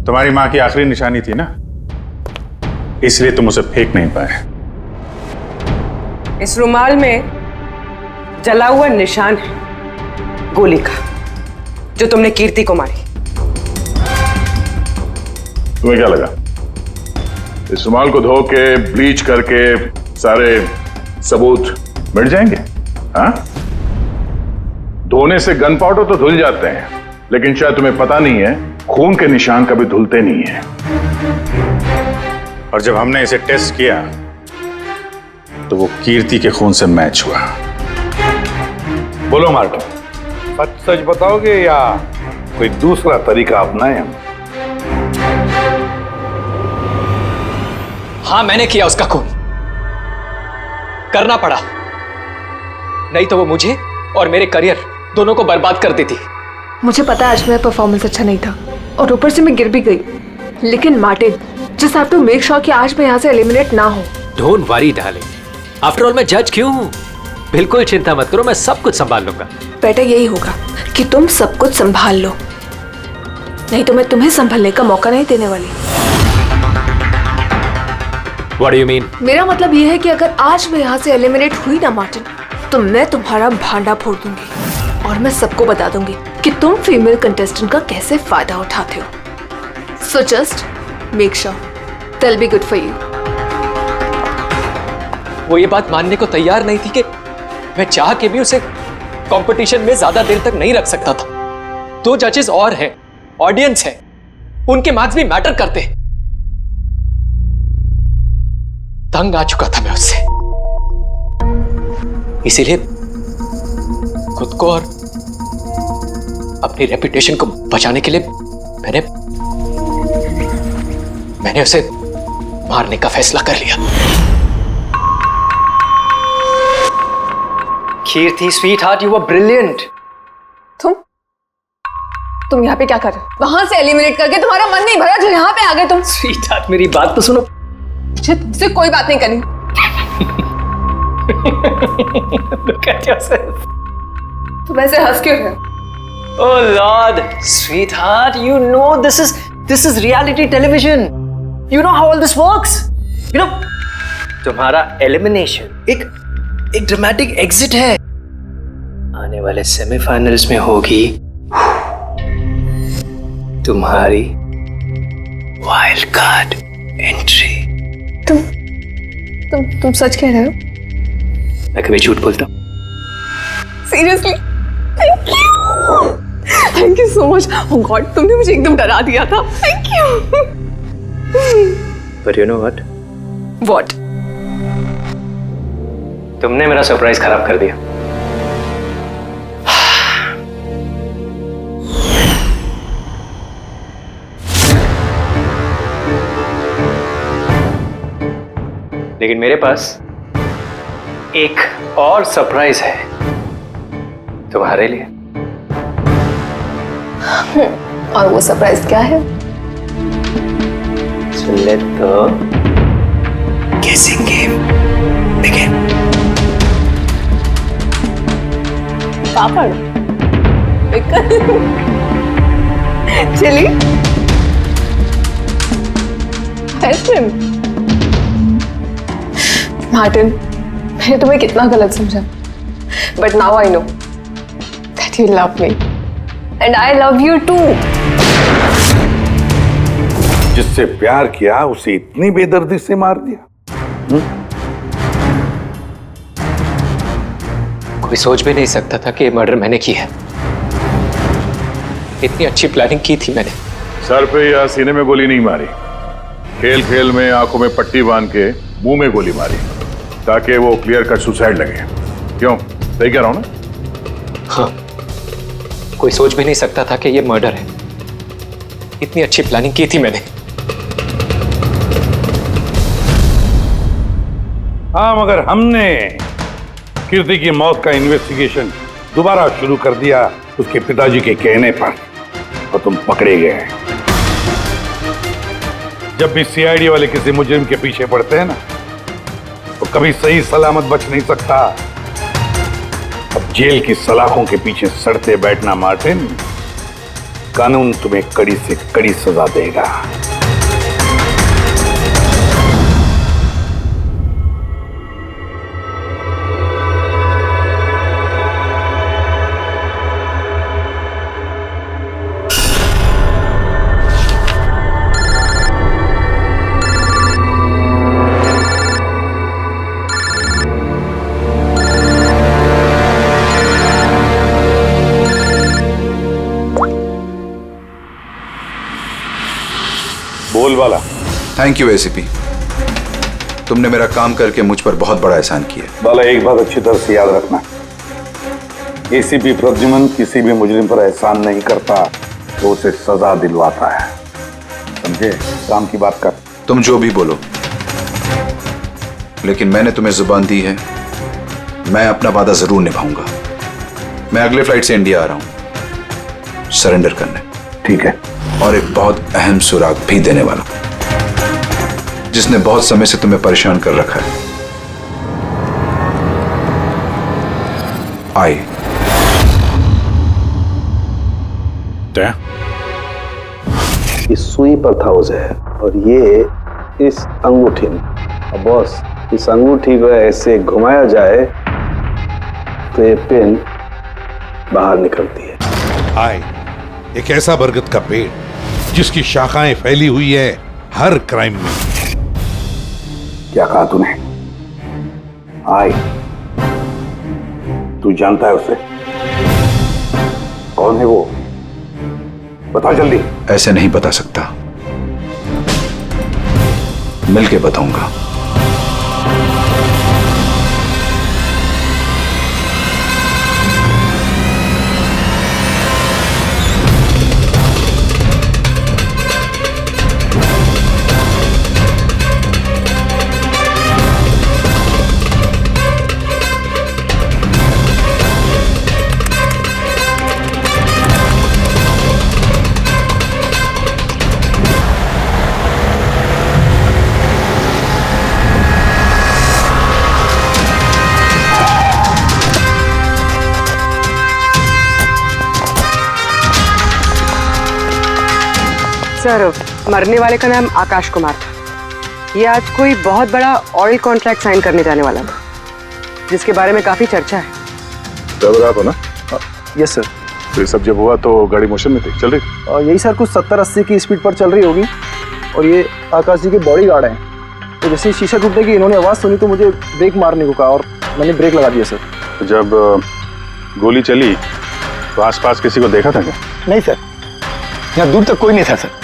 [SPEAKER 10] तुम्हारी मां की आखिरी निशानी थी ना, इसलिए तुम उसे फेंक नहीं पाए।
[SPEAKER 13] इस रुमाल में जला हुआ निशान है गोली का, जो तुमने कीर्ति को मारी।
[SPEAKER 14] तुम्हें क्या लगा इस रुमाल को धो के ब्लीच करके सारे सबूत मिट जाएंगे? हाँ, धोने से गन पाउडर तो धुल जाते हैं, लेकिन शायद तुम्हें पता नहीं है खून के निशान कभी धुलते नहीं हैं।
[SPEAKER 10] और जब हमने इसे टेस्ट किया तो वो कीर्ति के खून से मैच हुआ।
[SPEAKER 2] बोलो मार्टिन, सच सच बताओगे या कोई दूसरा तरीका अपनाएं हम?
[SPEAKER 3] हाँ, मैंने किया उसका खून। करना पड़ा, नहीं तो वो मुझे और मेरे करियर दोनों को बर्बाद कर देती।
[SPEAKER 5] मुझे पता है आज मेरा परफॉर्मेंस अच्छा नहीं था और ऊपर से मैं गिर भी गई, लेकिन Martin, just have to make sure कि आज मैं यहाँ से एलिमिनेट ना हो।
[SPEAKER 3] Don't worry darling, after all मैं जज क्यों हूँ? बिल्कुल चिंता मत करो, मैं सब कुछ संभाल लूंगा।
[SPEAKER 5] बेटर यही होगा कि तुम सब कुछ संभाल लो, नहीं तो मैं तुम्हें संभलने का मौका नहीं देने वाली।
[SPEAKER 3] What do you mean?
[SPEAKER 5] मेरा मतलब ये है कि अगर आज मैं यहाँ से एलिमिनेट हुई ना मार्टिन, तो मैं तुम्हारा भांडा फोड़ दूंगी और मैं सबको बता दूंगी कि तुम फीमेल कंटेस्टेंट का कैसे फायदा उठाते हो। So just make sure that be good for you.
[SPEAKER 3] वो ये बात मानने को तैयार नहीं थी कि मैं चाह के भी उसे कंपटीशन में ज्यादा देर तक नहीं रख सकता था। 2 जजेस और हैं, ऑडियंस है, उनके मार्क्स भी मैटर करते हैं। तंग आ चुका था मैं उससे, इसीलिए खुद को और अपनी रेपुटेशन को बचाने के लिए मैंने उसे मारने का फैसला कर लिया। कीर्ति स्वीटहार्ट, यू वर ब्रिलियंट।
[SPEAKER 5] तुम यहाँ पे क्या कर रहे हो? वहां से एलिमिनेट करके तुम्हारा मन नहीं भरा जो यहाँ पे आ गए तुम।
[SPEAKER 3] स्वीटहार्ट, मेरी बात तो सुनो।
[SPEAKER 5] मुझे तुमसे कोई बात नहीं करनी।
[SPEAKER 3] Look at yourself.
[SPEAKER 5] तुम ऐसे हंस क्यों रहे हो?
[SPEAKER 3] Oh Lord, sweetheart, you know this is reality television. You know how all this works. You know, तुम्हारा एलिमिनेशन एक ड्रामेटिक एग्जिट है। आने वाले सेमीफाइनल्स में होगी तुम्हारी वाइल्ड कार्ड एंट्री।
[SPEAKER 5] तुम सच कह रहे हो?
[SPEAKER 3] मैं कभी झूठ बोलता हूँ?
[SPEAKER 5] Seriously? Thank you so much. Oh God, तुमने मुझे एकदम डरा दिया था। Thank you.
[SPEAKER 3] But you know what?
[SPEAKER 5] What?
[SPEAKER 3] तुमने मेरा सरप्राइज खराब कर दिया। लेकिन मेरे पास एक और सरप्राइज है तुम्हारे लिए।
[SPEAKER 5] और वो सरप्राइज क्या है?
[SPEAKER 3] So let the guessing game begin.
[SPEAKER 5] Papad, chilli, ice cream. Martin, मैंने तुम्हें कितना गलत समझा, but now I know that you love me and I love you too.
[SPEAKER 2] जिससे प्यार किया उसे इतनी बेदर्दी से मार दिया।
[SPEAKER 3] कोई सोच भी नहीं सकता था कि ये मर्डर मैंने किया है। इतनी अच्छी प्लानिंग की थी मैंने।
[SPEAKER 14] सर पे या सीने में गोली नहीं मारी, खेल खेल में आंखों में पट्टी बांध के मुंह में गोली मारी ताकि वो क्लियर कट सुसाइड लगे। क्यों, सही कह रहा हूं ना?
[SPEAKER 3] हाँ, कोई सोच भी नहीं सकता था कि ये मर्डर है। इतनी अच्छी प्लानिंग की थी मैंने।
[SPEAKER 2] हाँ, मगर हमने कीर्ति की मौत का इन्वेस्टिगेशन दोबारा शुरू कर दिया उसके पिताजी के कहने पर, और तुम पकड़े गए। जब भी सीआईडी वाले किसी मुजरिम के पीछे पड़ते हैं ना, तो कभी सही सलामत बच नहीं सकता। अब जेल की सलाखों के पीछे सड़ते बैठना मार्टिन, कानून तुम्हें कड़ी से कड़ी सजा देगा। बोल वाला।
[SPEAKER 6] थैंक यू एसीपी, तुमने मेरा काम करके मुझ पर बहुत बड़ा एहसान किया।
[SPEAKER 2] बाला, एक बात अच्छी तरह से याद रखना, एसीपी प्रद्युमन किसी भी मुजरिम पर एहसान नहीं करता तो उसे सजा दिलवाता है, समझे? काम की बात कर।
[SPEAKER 6] तुम जो भी बोलो, लेकिन मैंने तुम्हें जुबान दी है, मैं अपना वादा जरूर निभाऊंगा। मैं अगले फ्लाइट से इंडिया आ रहा हूं सरेंडर करने।
[SPEAKER 2] ठीक है।
[SPEAKER 6] और एक बहुत अहम सुराग भी देने वाला, जिसने बहुत समय से तुम्हें परेशान कर रखा है। आई
[SPEAKER 11] इस सुई पर था उसे, और ये इस अंगूठी में। अब बॉस, इस अंगूठी को ऐसे घुमाया जाए तो ये पेन बाहर निकलती है।
[SPEAKER 2] आई एक ऐसा बरगद का पेड़ जिसकी शाखाएं फैली हुई है हर क्राइम में। क्या कहा तूने? आई, तू जानता है उसे? कौन है वो? बता जल्दी।
[SPEAKER 6] ऐसे नहीं बता सकता, मिलके बताऊंगा।
[SPEAKER 13] सर, मरने वाले का नाम आकाश कुमार था। ये आज कोई बहुत बड़ा ऑयल कॉन्ट्रैक्ट साइन करने जाने वाला था, जिसके बारे में काफी चर्चा है।
[SPEAKER 1] ड्राइवर आप हो ना?
[SPEAKER 12] Yes sir.
[SPEAKER 1] तो ये सब जब हुआ तो गाड़ी मोशन में थी, चल रही?
[SPEAKER 12] यही सर, कुछ 70-80 की स्पीड पर चल रही होगी, और ये आकाश जी के बॉडी गार्ड हैं। तो जैसे शीशा टूटने की इन्होंने आवाज़ सुनी तो मुझे ब्रेक मारने को कहा और मैंने ब्रेक लगा दिया सर।
[SPEAKER 1] तो जब गोली चली तो आसपास किसी को देखा था क्या?
[SPEAKER 12] नहीं सर, यहाँ दूर तक कोई नहीं था सर।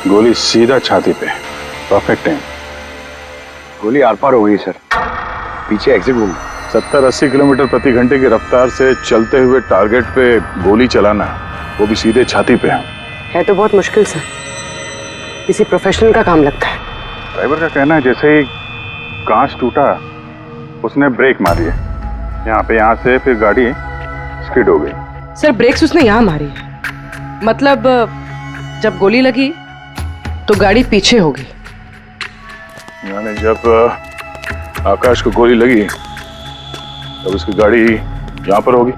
[SPEAKER 1] गोली सीधा छाती पे, परफेक्ट टाइम।
[SPEAKER 12] गोली आर पार हो गई सर, पीछे एग्जिट रूम।
[SPEAKER 1] 70-80 किलोमीटर प्रति घंटे की रफ्तार से चलते हुए टारगेट पे गोली चलाना, वो भी सीधे छाती पे
[SPEAKER 13] है तो बहुत मुश्किल सर, किसी प्रोफेशनल का काम लगता है।
[SPEAKER 1] ड्राइवर का कहना है जैसे ही कांच टूटा उसने ब्रेक मारी है यहाँ से फिर गाड़ी स्किड हो गई।
[SPEAKER 13] सर, ब्रेक्स उसने यहाँ मारी, मतलब जब गोली लगी तो गाड़ी पीछे होगी।
[SPEAKER 1] यानी जब आकाश को गोली लगी तब उसकी गाड़ी यहाँ पर होगी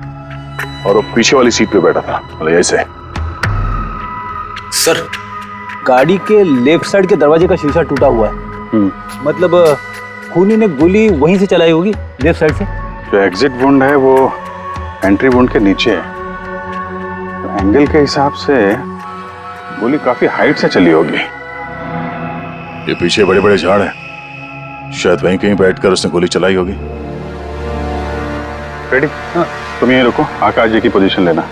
[SPEAKER 1] और वो पीछे वाली सीट पे बैठा था, मतलब ऐसे।
[SPEAKER 7] सर, गाड़ी के लेफ्ट साइड के दरवाजे का शीशा टूटा हुआ है, मतलब खूनी ने गोली वहीं से चलाई होगी, लेफ्ट साइड से।
[SPEAKER 1] जो एग्जिट वुंड है वो एंट्री वुंड के नीचे है, तो एंगल के हिसाब से गोली काफी हाइट से चली होगी।
[SPEAKER 14] ये पीछे बड़े बड़े झाड़ हैं, शायद वहीं कहीं बैठकर उसने गोली चलाई होगी।
[SPEAKER 1] रेडी? हाँ। तुम यहीं रुको, आकाश जी की पोजीशन लेना।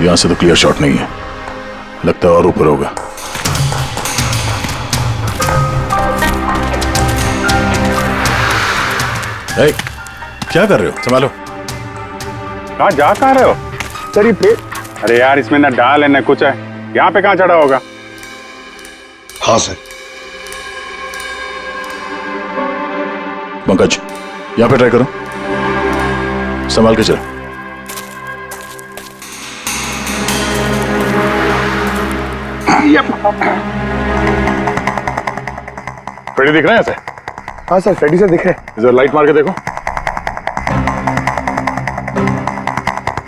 [SPEAKER 14] यहां से तो क्लियर शॉट नहीं है, लगता है और ऊपर होगा। ए, क्या कर रहे हो? संभालो।
[SPEAKER 1] कहाँ जा कहाँ रहे हो? सर ये अरे यार, इसमें ना डाल है ना कुछ है, यहाँ पे कहाँ चढ़ा होगा?
[SPEAKER 12] हाँ सर।
[SPEAKER 14] पंकज, यहां पे ट्राई करो, संभाल के चलो।
[SPEAKER 1] फ्रेडी दिख रहे हैं ऐसे?
[SPEAKER 12] हाँ सर, फ्रेडी सर दिख रहे हैं।
[SPEAKER 1] इधर लाइट मार के देखो।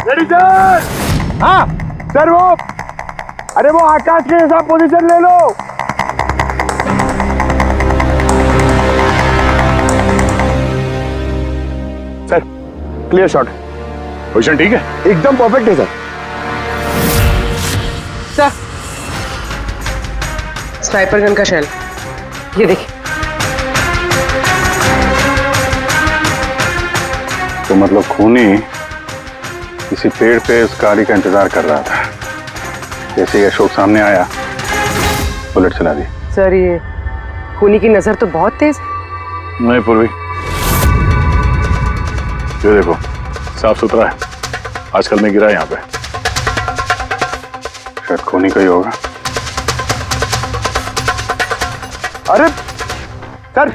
[SPEAKER 12] Freddy sir! हाँ सर, वो अरे वो आकाश के हिसाब पोजीशन ले लो। Sir clear shot.
[SPEAKER 1] पोजीशन ठीक है?
[SPEAKER 12] एकदम परफेक्ट है सर।
[SPEAKER 13] सर, स्नाइपर गन का शेल, ये देखिए।
[SPEAKER 1] तो मतलब खूनी किसी पेड़ पे उस गाड़ी का इंतजार कर रहा था। जैसे ही अशोक सामने आया, बुलेट चला दी।
[SPEAKER 13] सर, ये खूनी की नजर तो बहुत तेज है।
[SPEAKER 1] नहीं पूर्वी, ये देखो साफ सुथरा है, आजकल नहीं गिरा यहाँ पे। शायद खूनी का ही होगा।
[SPEAKER 12] अरे सर,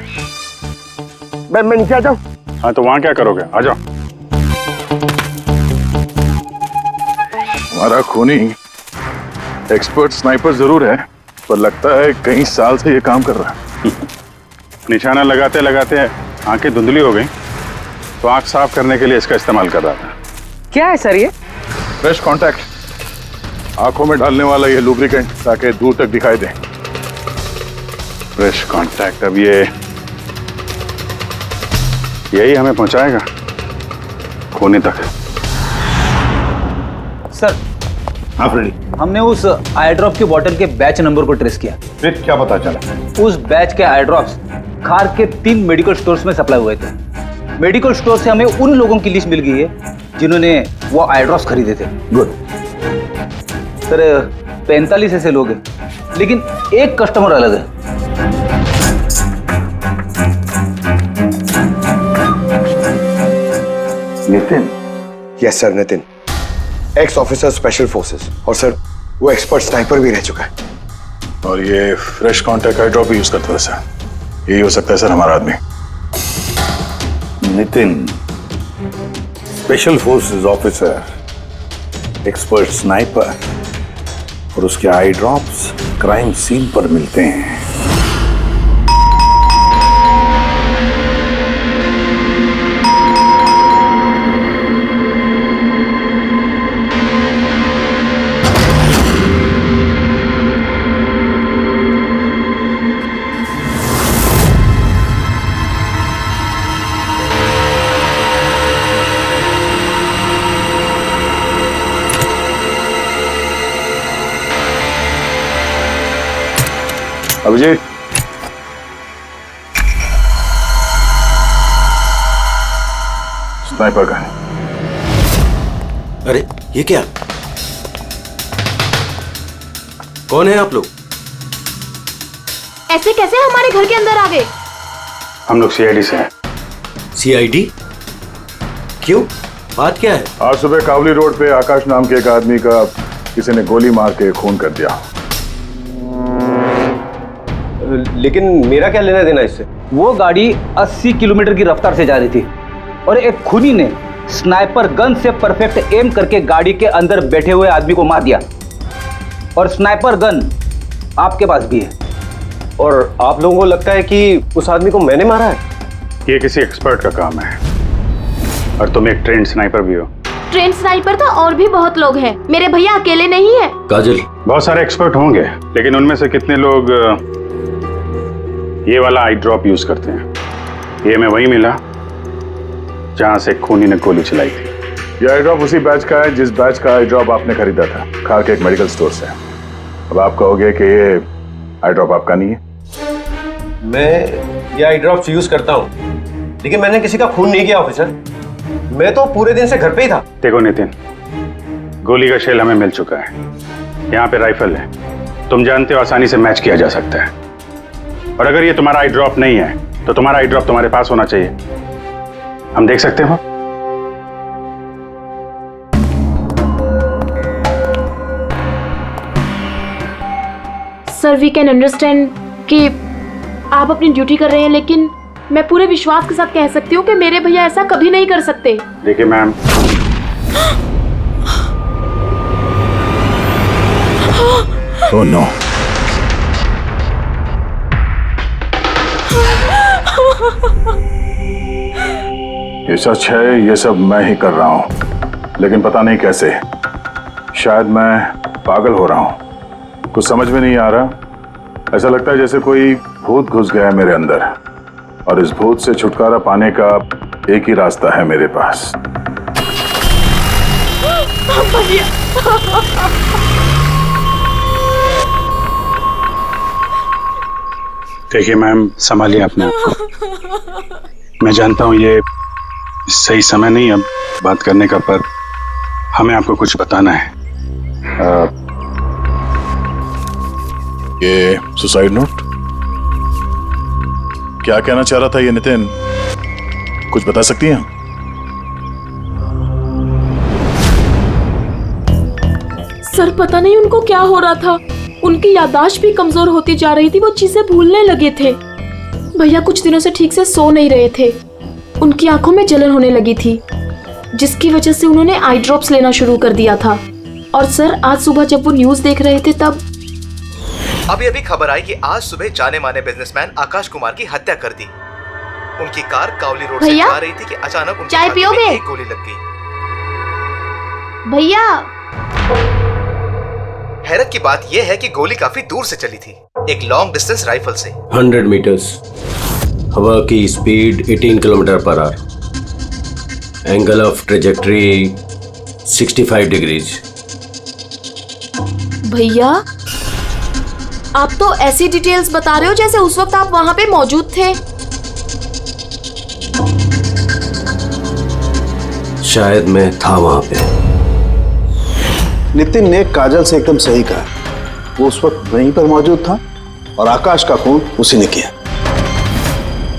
[SPEAKER 12] मैं नीचे आ जाऊं?
[SPEAKER 1] हाँ तो वहां क्या करोगे, आ जाओ।
[SPEAKER 14] हमारा खूनी एक्सपर्ट स्नाइपर जरूर है, पर लगता है कई साल से ये काम कर रहा है।
[SPEAKER 1] निशाना लगाते लगाते आंखें धुंधली हो गई, तो आंख साफ करने के लिए इसका इस्तेमाल कर रहा था।
[SPEAKER 13] क्या है सर ये?
[SPEAKER 14] फ्रेश कांटेक्ट, आंखों में डालने वाला ये लुब्रिकेंट, ताकि दूर तक दिखाई दे।
[SPEAKER 1] फ्रेश कांटेक्ट, अब ये यही हमें पहुंचाएगा खूनी तक।
[SPEAKER 7] सर,
[SPEAKER 2] हाँ फ्रेडी,
[SPEAKER 7] हमने उस आई ड्रॉप के बॉटल के बैच नंबर को ट्रेस किया।
[SPEAKER 2] फिर क्या पता चला?
[SPEAKER 7] उस बैच के आई ड्रॉप्स खार के 3 मेडिकल स्टोर्स में सप्लाई हुए थे। मेडिकल स्टोर से हमें उन लोगों की लिस्ट मिल गई है जिन्होंने वो आई ड्रॉप्स खरीदे थे।
[SPEAKER 2] गुड
[SPEAKER 7] सर, 45 ऐसे लोग हैं, लेकिन एक कस्टमर अलग है।
[SPEAKER 12] Nitin? Yes sir, Nitin, x officer special forces, और सर वो एक्सपर्ट स्नाइपर भी रह चुका है।
[SPEAKER 14] और ये फ्रेश कांटेक्ट आई ड्रॉप यूज करता था सर। यही हो सकता है सर हमारा आदमी।
[SPEAKER 2] Nitin, special forces officer, expert sniper और उसके आई ड्रॉप्स क्राइम सीन पर मिलते हैं।
[SPEAKER 1] Abhijeet,
[SPEAKER 14] sniper gun.
[SPEAKER 11] अरे ये क्या? कौन है आप लोग?
[SPEAKER 16] ऐसे कैसे हमारे घर के अंदर आ गए?
[SPEAKER 1] हम लोग सीआईडी से हैं।
[SPEAKER 11] सीआईडी? क्यों, बात क्या है?
[SPEAKER 14] आज सुबह कावली रोड पे आकाश नाम के एक आदमी का किसी ने गोली मार के खून कर दिया।
[SPEAKER 11] लेकिन मेरा क्या लेना देना इससे?
[SPEAKER 7] वो गाड़ी 80 किलोमीटर की रफ्तार से जा रही थी और एक खूनी ने स्नाइपर गन से परफेक्ट एम करके गाड़ी के अंदर बैठे हुए आदमी को मार दिया। और स्नाइपर गन आपके पास भी है।
[SPEAKER 11] और आप लोगों को लगता है कि उस आदमी को मैंने मारा है?
[SPEAKER 1] ये किसी एक्सपर्ट का काम है, और तुम एक ट्रेंड स्नाइपर भी हो।
[SPEAKER 16] ट्रेन स्नाइपर तो और भी बहुत लोग हैं, मेरे भैया अकेले नहीं है।
[SPEAKER 11] काजल,
[SPEAKER 1] बहुत सारे एक्सपर्ट होंगे, लेकिन उनमें से कितने लोग ये वाला आई ड्रॉप यूज करते हैं? ये हमें वही मिला जहां से खूनी ने गोली चलाई थी।
[SPEAKER 14] ये आई ड्रॉप उसी बैच का है जिस बैच का आई ड्रॉप आपने खरीदा था खार के एक मेडिकल स्टोर से। अब आप कहोगे कि ये आई ड्रॉप आपका नहीं है।
[SPEAKER 11] मैं ये आई ड्रॉप्स यूज करता हूँ, लेकिन मैंने किसी का खून नहीं किया ऑफिसर। मैं तो पूरे दिन से घर पे ही था।
[SPEAKER 1] देखो नितिन, गोली का शेल हमें मिल चुका है, यहाँ पे राइफल है, तुम जानते हो आसानी से मैच किया जा सकता है। और अगर ये तुम्हारा आई ड्रॉप नहीं है तो तुम्हारा आई ड्रॉप तुम्हारे पास होना चाहिए। हम देख सकते हो?
[SPEAKER 16] सर, वी कैन अंडरस्टैंड कि आप अपनी ड्यूटी कर रहे हैं, लेकिन मैं पूरे विश्वास के साथ कह सकती हूँ कि मेरे भैया ऐसा कभी नहीं कर सकते।
[SPEAKER 1] देखिए मैम,
[SPEAKER 10] ओह नो,
[SPEAKER 1] ये सच है, ये सब मैं ही कर रहा हूं, लेकिन पता नहीं कैसे। शायद मैं पागल हो रहा हूं, कुछ समझ में नहीं आ रहा। ऐसा लगता है जैसे कोई भूत घुस गया है मेरे अंदर, और इस भूत से छुटकारा पाने का एक ही रास्ता है मेरे पास।
[SPEAKER 17] देखिए मैम, संभालिए अपने आप को। मैं जानता हूँ ये सही समय नहीं अब बात करने का, पर हमें आपको कुछ बताना है।
[SPEAKER 14] ये सुसाइड नोट क्या कहना चाह रहा था ये नितिन, कुछ बता सकती हैं?
[SPEAKER 16] सर पता नहीं उनको क्या हो रहा था, उनकी याददाश्त भी कमजोर होती जा रही थी, वो चीजें भूलने लगे थे। भैया कुछ दिनों से ठीक से सो नहीं रहे थे, उनकी आंखों में जलन होने लगी थी, जिसकी वजह से उन्होंने आई ड्रॉप्स लेना शुरू कर दिया था। और सर आज सुबह जब वो न्यूज देख रहे थे तब
[SPEAKER 18] अभी अभी खबर आई कि आज सुबह जाने माने बिजनेसमैन आकाश कुमार की हत्या कर दी। उनकी कार कावली रोड से जा रही थी कि अचानक उनकी
[SPEAKER 16] चाय पियोगे?
[SPEAKER 18] एक गोली लग गई।
[SPEAKER 16] भैया
[SPEAKER 18] हैरत की बात यह है कि गोली काफी दूर से चली थी, एक लॉन्ग डिस्टेंस राइफल से।
[SPEAKER 19] 100 मीटर्स, हवा की speed 18 kilometre per hour, angle of trajectory 65 degrees.
[SPEAKER 16] भैया आप तो ऐसी डिटेल्स बता रहे हो जैसे उस वक्त आप वहां पे मौजूद थे।
[SPEAKER 19] शायद मैं था वहां पे।
[SPEAKER 11] नितिन ने काजल से एकदम सही कहा, वो उस वक्त वहीं पर मौजूद था और आकाश का खून उसी ने किया।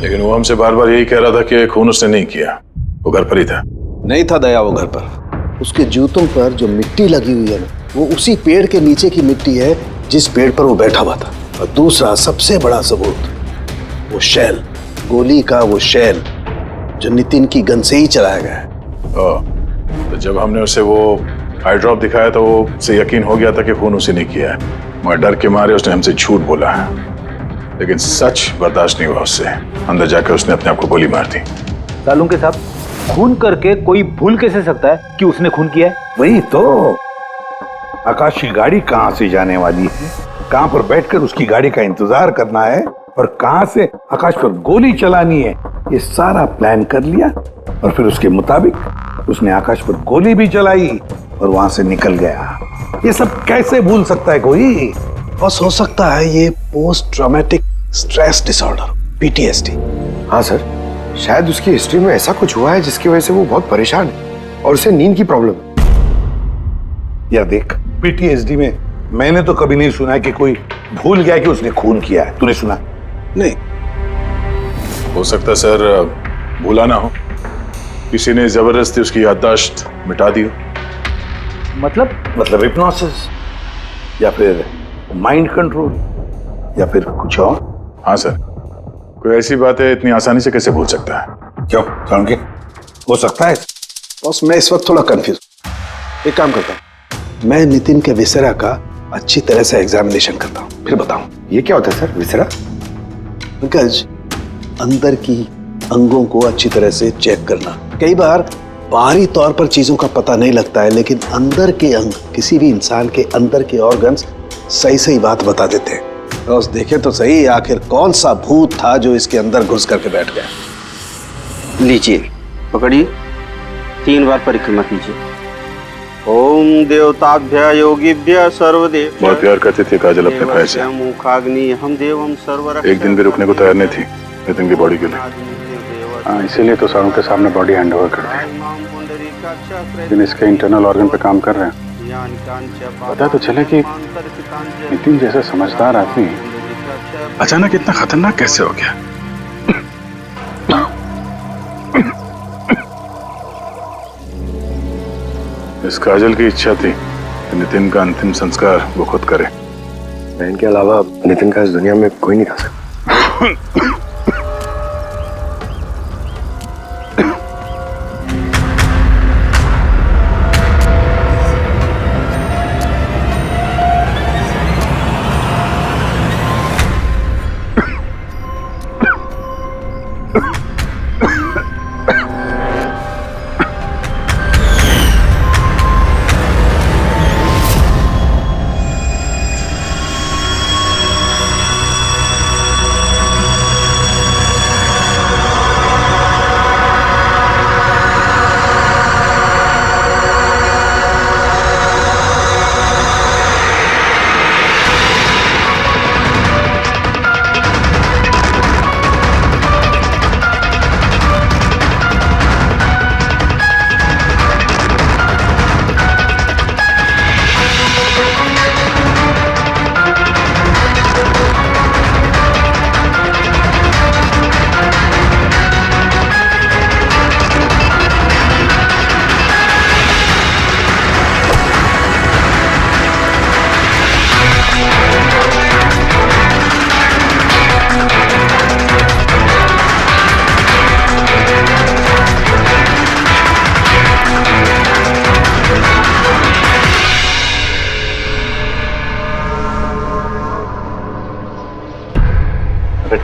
[SPEAKER 1] लेकिन वो हमसे बार बार यही कह रहा था कि खून उसने नहीं किया, वो घर पर ही था।
[SPEAKER 11] नहीं था दया वो घर पर। उसके जूतों पर जो मिट्टी लगी हुई है ना, वो उसी पेड़ के नीचे की मिट्टी है जिस पेड़ पर वो बैठा हुआ था। और दूसरा सबसे बड़ा सबूत, वो शैल, गोली का वो शैल जो नितिन की गन से ही चलाया गया है।
[SPEAKER 1] तो जब हमने उसे वो आई ड्रॉप दिखाया तो वो उसे यकीन हो गया था कि खून उसी ने किया है, मगर डर के मारे उसने हमसे झूठ बोला है। लेकिन सच बर्दाश्त नहीं हुआ उससे, अंदर जाकर उसने अपने आप को गोली मार दी।
[SPEAKER 7] सालुंके साहब, खून करके कोई भूल कैसे सकता है कि उसने खून किया है?
[SPEAKER 2] वही तो, आकाश की गाड़ी कहाँ से जाने वाली है, कहाँ पर बैठकर उसकी गाड़ी का इंतजार करना है और कहाँ से आकाश पर गोली चलानी है, ये सारा प्लान कर लिया। और फिर उसके मुताबिक उसने आकाश पर गोली भी चलाई और वहां से निकल गया। ये सब कैसे भूल सकता है कोई?
[SPEAKER 11] बस हो सकता है ये post traumatic stress disorder, PTSD।
[SPEAKER 12] हाँ सर, शायद उसकी हिस्ट्री में ऐसा कुछ हुआ है जिसकी वजह से वो बहुत परेशान है और उसे नींद की प्रॉब्लम है।
[SPEAKER 2] यार देख, PTSD में मैंने तो कभी नहीं सुना कि कोई भूल गया कि उसने खून किया है। तूने सुना?
[SPEAKER 11] नहीं।
[SPEAKER 1] हो सकता है सर भूला ना हो, किसी ने जबरदस्ती उसकी याददाश्त मिटा दी हो।
[SPEAKER 2] मतलब हिप्नोसिस या फिर माइंड कंट्रोल या फिर कुछ और।
[SPEAKER 1] हाँ सर, कोई ऐसी बातें इतनी आसानी से कैसे भूल सकता है?
[SPEAKER 2] क्यों समझे? हो सकता है।
[SPEAKER 11] बस मैं इस वक्त थोड़ा कंफ्यूज। एक काम करता हूँ, मैं नितिन के विसरा का अच्छी तरह से एग्जामिनेशन करता हूँ, फिर बताऊँ।
[SPEAKER 12] ये क्या होता है सर, विसरा?
[SPEAKER 11] पंकज, अंदर की अंगों को अच्छी तरह से चेक करना। कई बार बाहरी तौर पर चीजों का पता नहीं लगता है, लेकिन अंदर के अंग, किसी भी इंसान के अंदर के ऑर्गन्स सही सही बात बता देते हैं। बस देखें तो सही, आखिर कौन सा भूत था जो इसके अंदर घुस करके बैठ गया।
[SPEAKER 20] लीजिए, पकड़िए, 3 बार परिक्रमा कीजिए। ओम देवताभ्य योगिभ्य सर्वदेव।
[SPEAKER 1] बहुत प्यार करती थी काजल अपने भाई से,
[SPEAKER 20] मुखाग्नि हम देवम सर्वरक्षक।
[SPEAKER 1] एक दिन भी रुकने को तैयार नहीं थी नितिन की बॉडी के लिए।
[SPEAKER 17] हाँ, इसीलिए तो सारों के सामने बॉडी हैंड ओवर कर दी। लेकिन इसके इंटरनल ऑर्गन पे काम कर रहे हैं। पता तो चले कि नितिन जैसा समझदार आदमी अचानक इतना खतरनाक कैसे हो गया।
[SPEAKER 1] इस काजल की इच्छा थी कि नितिन का अंतिम संस्कार वो खुद करे।
[SPEAKER 12] बहन के अलावा नितिन का इस दुनिया में कोई नहीं था सर।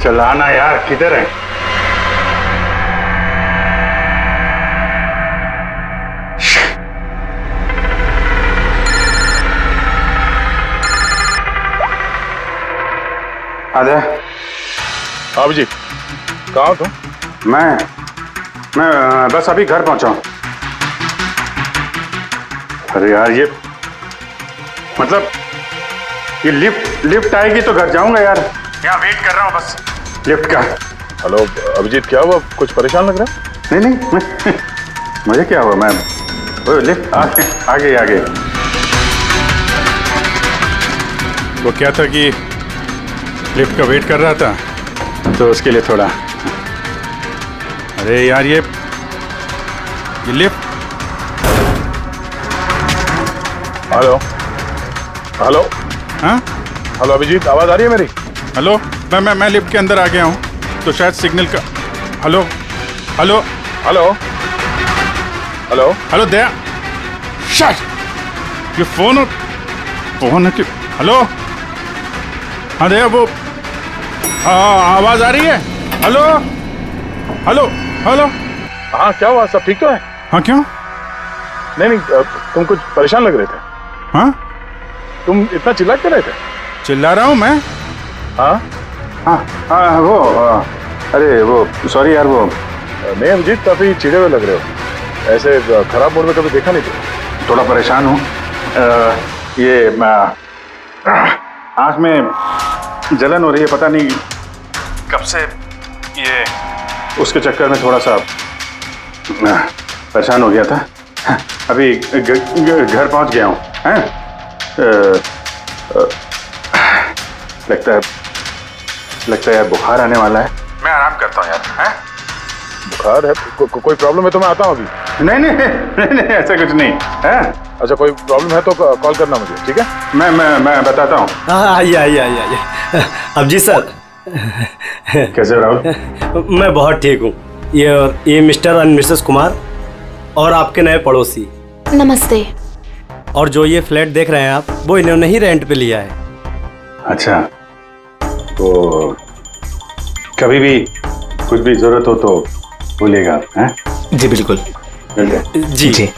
[SPEAKER 1] चलाना यार, किधर है? आजा।
[SPEAKER 14] आप जी कहाँ हो तुम?
[SPEAKER 1] मैं बस अभी घर पहुंचा हूं। अरे यार, ये मतलब ये लिफ्ट आएगी तो घर जाऊंगा यार। यहाँ वेट कर रहा हूँ बस लिफ्ट का।
[SPEAKER 14] हेलो अभिजीत, क्या हुआ? कुछ परेशान लग रहा है?
[SPEAKER 1] नहीं मुझे क्या हुआ, मैं लिफ्ट आ गई।
[SPEAKER 10] वो क्या था कि लिफ्ट का वेट कर रहा था तो उसके लिए थोड़ा। अरे यार, ये लिफ्ट।
[SPEAKER 14] Hello hello.
[SPEAKER 10] हाँ
[SPEAKER 14] हेलो अभिजीत, आवाज आ रही है मेरी?
[SPEAKER 10] हेलो, मैं लिफ्ट के अंदर आ गया हूँ तो शायद सिग्नल का। Hello hello
[SPEAKER 14] hello hello
[SPEAKER 10] hello Daya, shut ये फोन है कि। हेलो हाँ दया, वो आवाज आ रही है? Hello hello hello.
[SPEAKER 14] हाँ क्या हुआ, सब ठीक तो है?
[SPEAKER 10] हाँ क्यों?
[SPEAKER 14] नहीं तुम कुछ परेशान लग रहे थे।
[SPEAKER 10] हाँ
[SPEAKER 14] तुम इतना चिल्ला क्यों रहे थे?
[SPEAKER 10] चिल्ला रहा हूँ मैं?
[SPEAKER 14] हाँ
[SPEAKER 1] वो अरे वो सॉरी यार, वो
[SPEAKER 14] नहीं अभिजीत, काफी चिढ़े हुए लग रहे हो। ऐसे खराब मूड में कभी देखा नहीं था।
[SPEAKER 1] थोड़ा परेशान हूँ। ये आँख में जलन हो रही है, पता नहीं कब से। ये उसके चक्कर में थोड़ा सा परेशान हो गया था। अभी घर पहुंच गया हूँ। लगता है बुखार आने वाला है। मैं आराम करता हूँ यार।
[SPEAKER 14] बुखार है? कोई प्रॉब्लम है तो मैं आता हूँ अभी।
[SPEAKER 1] नहीं ऐसा कुछ नहीं है।
[SPEAKER 14] अच्छा, कोई प्रॉब्लम है तो कॉल करना मुझे, ठीक है?
[SPEAKER 1] मैं बताता हूँ।
[SPEAKER 21] आइए। अभिजीत सर।
[SPEAKER 1] कैसे हो राहुल?
[SPEAKER 21] मैं बहुत ठीक हूँ। ये मिस्टर एंड मिसेस कुमार और आपके नए पड़ोसी।
[SPEAKER 16] नमस्ते।
[SPEAKER 21] और जो ये फ्लैट देख रहे हैं आप, वो इन्होंने ही रेंट पे लिया है।
[SPEAKER 1] अच्छा, तो कभी भी कुछ भी जरूरत हो तो बोलिएगा आप। हैं?
[SPEAKER 21] जी बिल्कुल। जी।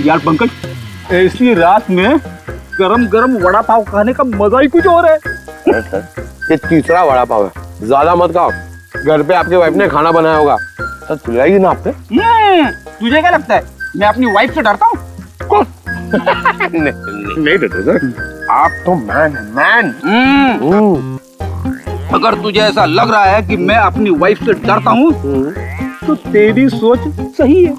[SPEAKER 7] यार पंकज, ऐसी रात में गरम गरम वड़ा पाव खाने का मजा ही कुछ और है।
[SPEAKER 22] ये तीसरा वड़ा पाव है, ज्यादा मत खाओ। घर पे आपके वाइफ ने खाना बनाया होगा, सर चिल्लाएगी ना आप पे।
[SPEAKER 7] तुझे क्या लगता है मैं अपनी वाइफ से डरता हूँ?
[SPEAKER 22] नहीं डरते सर, आप तो मैन है, मैन।
[SPEAKER 7] अगर तुझे ऐसा लग रहा है कि मैं अपनी वाइफ से डरता हूँ तो तेरी सोच सही है।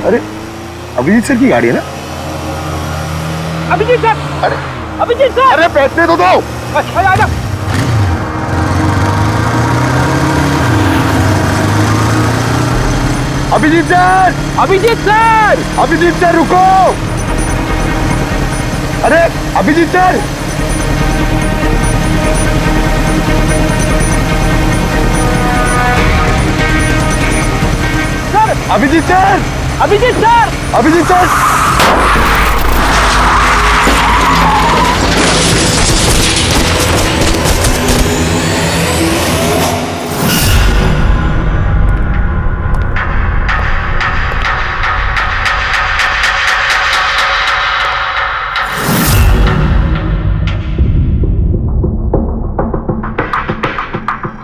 [SPEAKER 22] अरे अभिजीत सर की गाड़ी है ना?
[SPEAKER 7] अभिजीत सर, अभिजीत सर,
[SPEAKER 22] अरे पैसे तो दो।
[SPEAKER 7] अच्छा आजा।
[SPEAKER 22] Abhijeet sir,
[SPEAKER 7] Abhijeet sir,
[SPEAKER 22] Abhijeet sir रुको। अरे Abhijeet sir, Abhijeet sir,
[SPEAKER 7] Abhijeet sir,
[SPEAKER 22] Abhijeet sir.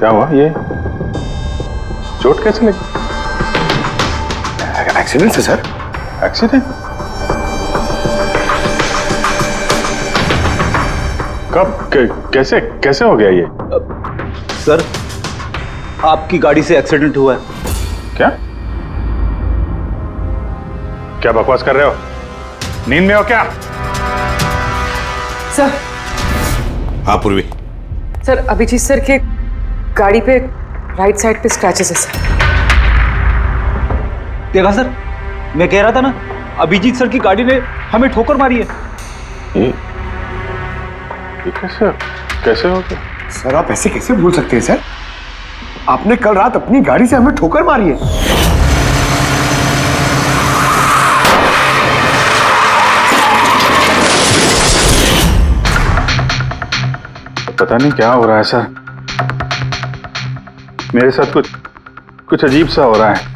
[SPEAKER 1] क्या हुआ? ये चोट कैसे लगी?
[SPEAKER 12] एक्सीडेंट है सर।
[SPEAKER 1] एक्सीडेंट? कब? कैसे कैसे हो गया ये?
[SPEAKER 7] सर, आपकी गाड़ी से एक्सीडेंट हुआ है।
[SPEAKER 1] क्या? क्या बकवास कर रहे हो? नींद में हो क्या?
[SPEAKER 13] सर।
[SPEAKER 14] हाँ पूर्वी।
[SPEAKER 13] सर, अभिजीत सर के गाड़ी पे राइट साइड पे स्क्रैचेस है सर।
[SPEAKER 7] देखा सर, मैं कह रहा था ना, अभिजीत सर की गाड़ी ने हमें ठोकर मारी है।
[SPEAKER 1] ये कैसे कैसे हो गया?
[SPEAKER 12] सर आप ऐसे कैसे भूल सकते हैं सर? आपने कल रात अपनी गाड़ी से हमें ठोकर मारी है।
[SPEAKER 1] पता नहीं क्या हो रहा है सर, मेरे साथ कुछ अजीब सा हो रहा है।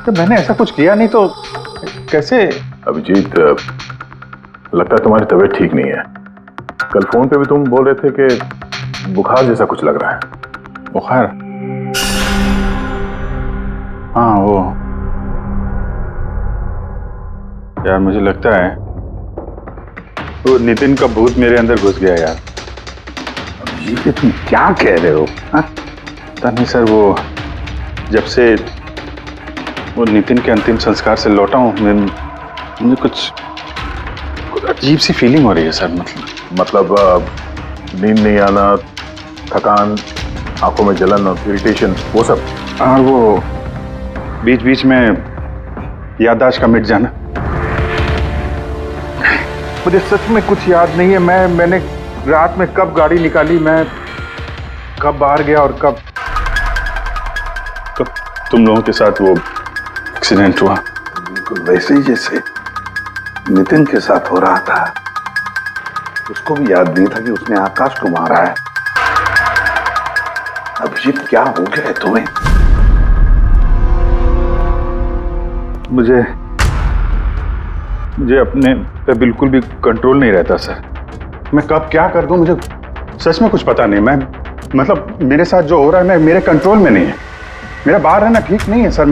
[SPEAKER 1] तो मैंने ऐसा कुछ किया नहीं तो कैसे?
[SPEAKER 17] अभिजीत, लगता है तुम्हारी तबीयत ठीक नहीं है। कल फोन पे भी तुम बोल रहे थे कि बुखार जैसा कुछ लग रहा है।
[SPEAKER 1] बुखार? हाँ वो यार, मुझे लगता है वो नितिन का भूत मेरे अंदर घुस गया यार।
[SPEAKER 2] ये तुम क्या कह रहे हो?
[SPEAKER 1] पता नहीं सर, वो जब से वो नितिन के अंतिम संस्कार से लौटा हूँ, मुझे कुछ अजीब सी फीलिंग हो रही है सर।
[SPEAKER 17] मतलब नींद नहीं आना, थकान, आंखों में जलन और इरिटेशन, वो सब।
[SPEAKER 1] और वो बीच बीच में याददाश्त का मिट जाना। मुझे सच में कुछ याद नहीं है। मैंने रात में कब गाड़ी निकाली, मैं कब बाहर गया और कब तुम लोगों के साथ वो एक्सीडेंट हुआ।
[SPEAKER 2] बिल्कुल वैसे ही जैसे नितिन के साथ हो रहा था। उसको भी याद नहीं था कि उसने आकाश को मारा है। अभिजीत, क्या हो गया है तुम्हें?
[SPEAKER 1] मुझे अपने पे बिल्कुल भी कंट्रोल नहीं रहता सर। मैं कब क्या कर दूं, मुझे सच में कुछ पता नहीं। मैं मतलब मेरे साथ जो हो रहा है मैं मेरे कंट्रोल में नहीं है। मेरा बाहर रहना ठीक नहीं है सर।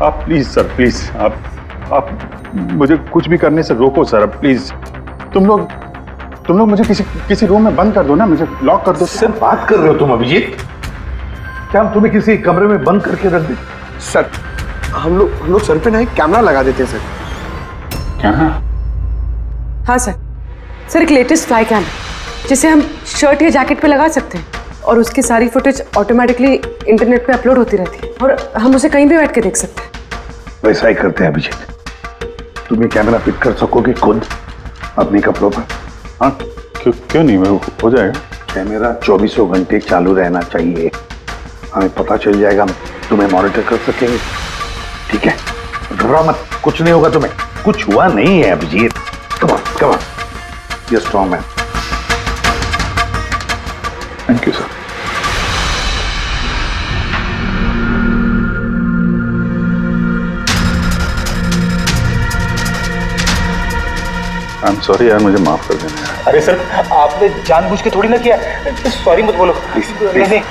[SPEAKER 1] आप प्लीज सर, प्लीज आप मुझे कुछ भी करने से रोको सर, प्लीज। तुम लोग मुझे किसी रूम में बंद कर दो ना, मुझे लॉक कर दो।
[SPEAKER 2] सर बात कर रहे हो तुम अभिजीत? क्या हम तुम्हें किसी कमरे में बंद करके रख दें?
[SPEAKER 12] सर हम लोग सर पे ना एक कैमरा लगा देते हैं सर।
[SPEAKER 1] क्या?
[SPEAKER 13] हाँ सर। सर, एक लेटेस्ट फ्लाई कैम जिसे हम शर्ट या जैकेट पे लगा सकते हैं और उसकी सारी फुटेज ऑटोमेटिकली इंटरनेट पे अपलोड होती रहती है और हम उसे कहीं भी बैठ के देख सकते हैं।
[SPEAKER 2] वैसा ही करते हैं अभिजीत। तुम ये कैमरा फिट कर सकोगे खुद अपने कपड़ों पर?
[SPEAKER 1] हाँ, क्यों नहीं, हो जाएगा।
[SPEAKER 2] कैमरा 24 घंटे चालू रहना चाहिए। हमें पता चल जाएगा, तुम्हें मॉनिटर कर सकेंगे। ठीक है, घबराओ मत, कुछ नहीं होगा तुम्हें। कुछ हुआ नहीं है Abhijeet. Come on, you strong man.
[SPEAKER 1] Thank you sir. I am sorry यार, मुझे माफ कर देना यार।
[SPEAKER 7] अरे सर, आपने जानबूझ के थोड़ी ना किया। सॉरी मत बोलो। नहीं।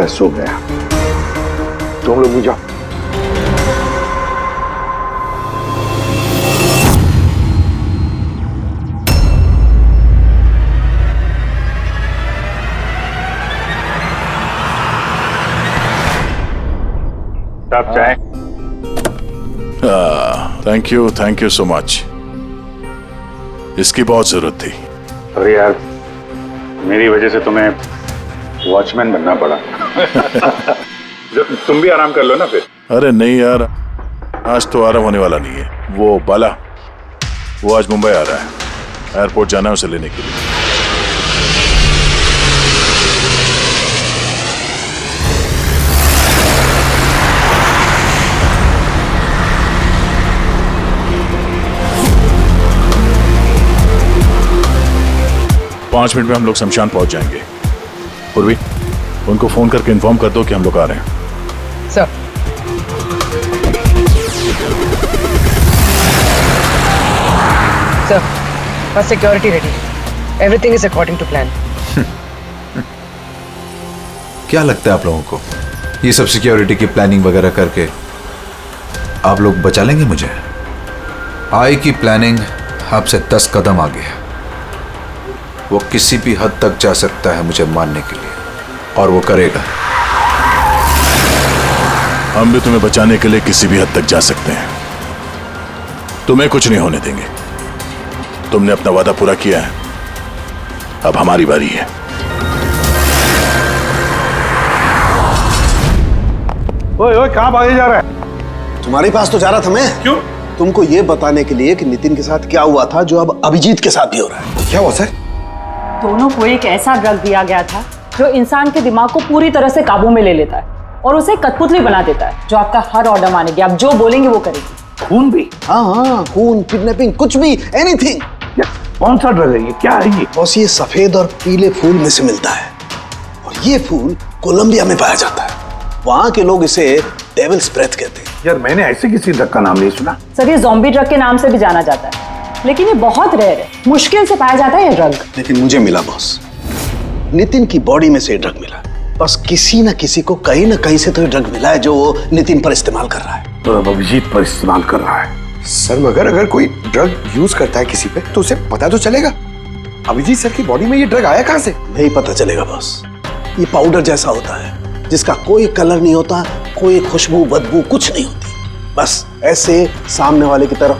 [SPEAKER 2] मैं सो गया। तुम लोग भी जाओ।
[SPEAKER 1] आप चाहें?
[SPEAKER 14] Thank you so much. इसकी बहुत जरूरत थी।
[SPEAKER 1] अरे यार, मेरी वजह से तुम्हें वॉचमैन बनना पड़ा। तुम भी आराम कर लो ना फिर।
[SPEAKER 14] अरे नहीं यार, आज तो आराम होने वाला नहीं है। वो बाला, वो आज मुंबई आ रहा है, एयरपोर्ट जाना है उसे लेने के लिए। 5 मिनट में हम लोग शमशान पहुंच जाएंगे। पूर्वी, उनको फोन करके इन्फॉर्म कर दो कि हम लोग आ रहे हैं।
[SPEAKER 13] सर। सर, बस security ready. Everything is according to plan.
[SPEAKER 6] क्या लगता है आप लोगों को, ये सब सिक्योरिटी की प्लानिंग वगैरह करके आप लोग बचा लेंगे मुझे? आई की प्लानिंग आपसे 10 कदम आगे है। वो किसी भी हद तक जा सकता है मुझे मारने के लिए, और वो करेगा।
[SPEAKER 14] हम भी तुम्हें बचाने के लिए किसी भी हद तक जा सकते हैं। तुम्हें कुछ नहीं होने देंगे। तुमने अपना वादा पूरा किया है, अब हमारी बारी है।
[SPEAKER 2] ओए ओए, कहां भागे जा रहा है?
[SPEAKER 11] तुम्हारे पास तो जा रहा था मैं।
[SPEAKER 2] क्यों?
[SPEAKER 11] तुमको ये बताने के लिए कि नितिन के साथ क्या हुआ था जो अब अभिजीत के साथ भी हो रहा है।
[SPEAKER 12] क्या हुआ सर?
[SPEAKER 4] दोनों को एक ऐसा ड्रग दिया गया था जो इंसान के दिमाग को पूरी तरह से काबू में ले लेता है और उसे कठपुतली बना देता है, जो आपका हर ऑर्डर मानेगी। आप जो बोलेंगे वो करेगी।
[SPEAKER 2] खून भी?
[SPEAKER 11] हाँ, खून, किडनैपिंग, कुछ भी, एनीथिंग।
[SPEAKER 2] कौन सा ड्रग है ये? क्या है ये?
[SPEAKER 11] बॉस, ये सफेद और पीले फूल में से मिलता है, और ये फूल कोलंबिया में पाया जाता है। वहां के लोग इसे डेविल्स ब्रेथ कहते हैं।
[SPEAKER 2] यार, मैंने ऐसे किसी ड्रग का नाम नहीं सुना।
[SPEAKER 4] सर, ये ज़ॉम्बी ड्रग के नाम से भी जाना जाता है, लेकिन ये बहुत रेयर है, मुश्किल से पाया जाता है ये ड्रग।
[SPEAKER 11] लेकिन मुझे मिला बॉस, नितिन की बॉडी में से ड्रग मिला। बस किसी न किसी को कहीं ना कहीं से तो ड्रग मिला है जो वो नितिन पर इस्तेमाल कर रहा है।
[SPEAKER 2] तो अब अभिजीत पर इस्तेमाल कर रहा है।
[SPEAKER 12] सर, मगर अगर कोई ड्रग यूज करता है किसी पे तो उसे पता तो चलेगा। अभिजीत सर की बॉडी में ये ड्रग आया कहां से?
[SPEAKER 11] नहीं पता चलेगा बॉस। ये पाउडर जैसा होता है जिसका कोई कलर नहीं होता, कोई खुशबू बदबू कुछ नहीं होती। बस ऐसे सामने वाले की तरफ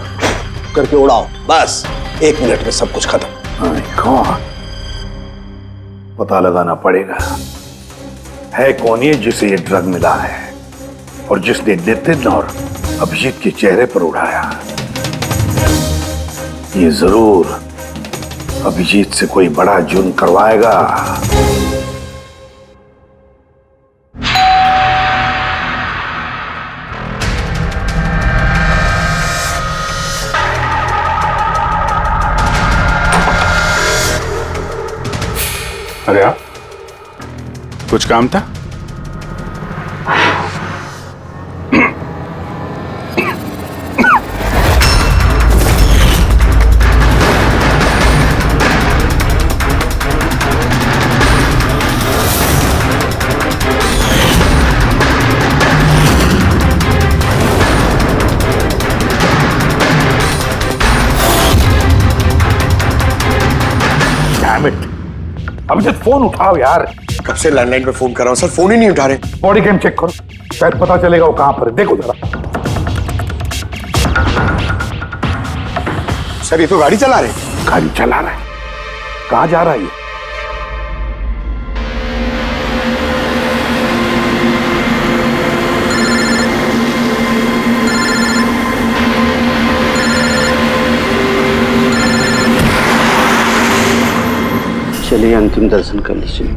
[SPEAKER 11] करके उड़ाओ, बस 1 मिनट में सब कुछ खत्म।
[SPEAKER 2] पता लगाना पड़ेगा है कौन ये जिसे ये ड्रग मिला है और जिसने नितिन और अभिजीत के चेहरे पर उड़ाया। ये जरूर अभिजीत से कोई बड़ा जुर्म करवाएगा।
[SPEAKER 1] अरे आप, कुछ काम था?
[SPEAKER 2] अभिजीत, फोन उठाओ यार।
[SPEAKER 12] कब से लैंडलाइन पे फोन कर रहा हूं सर, फोन ही नहीं उठा रहे।
[SPEAKER 2] बॉडी कैम चेक करो, शायद पता चलेगा वो कहां पर है। देखो जरा।
[SPEAKER 12] सर, ये तो गाड़ी चला रहे।
[SPEAKER 2] गाड़ी चला रहा है? कहां जा रहा है ये?
[SPEAKER 20] चलिए अंतिम दर्शन कर लीजिए।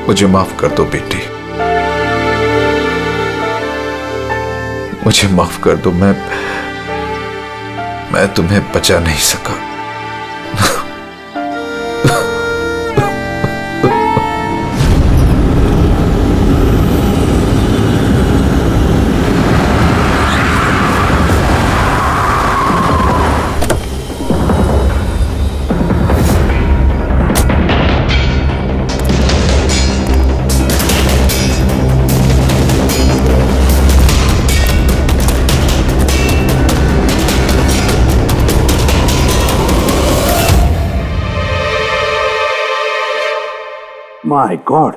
[SPEAKER 6] मुझे माफ कर दो बेटी, मुझे माफ कर दो। मैं तुम्हें बचा नहीं सका।
[SPEAKER 2] My God.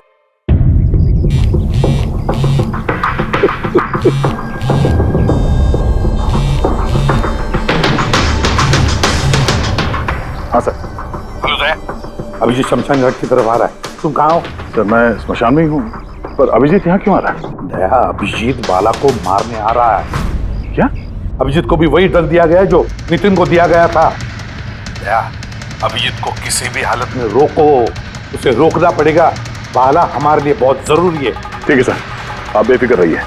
[SPEAKER 1] हाँ सर।
[SPEAKER 2] हेलो दया, अभिजीत शमशान घाट की तरफ आ रहा है। तुम कहाँ हो?
[SPEAKER 1] सर मैं स्मशान में ही हूँ, पर अभिजीत यहाँ क्यों आ रहा है?
[SPEAKER 2] दया, अभिजीत बाला को मारने आ रहा है।
[SPEAKER 1] क्या?
[SPEAKER 2] अभिजीत को भी वही डर दिया गया है जो नितिन को दिया गया था। दया, अभिजीत को किसी भी हालत में रोको, उसे रोकना पड़ेगा। बाला हमारे लिए बहुत जरूरी है।
[SPEAKER 1] ठीक है सर, आप बेफिक्र रहिए,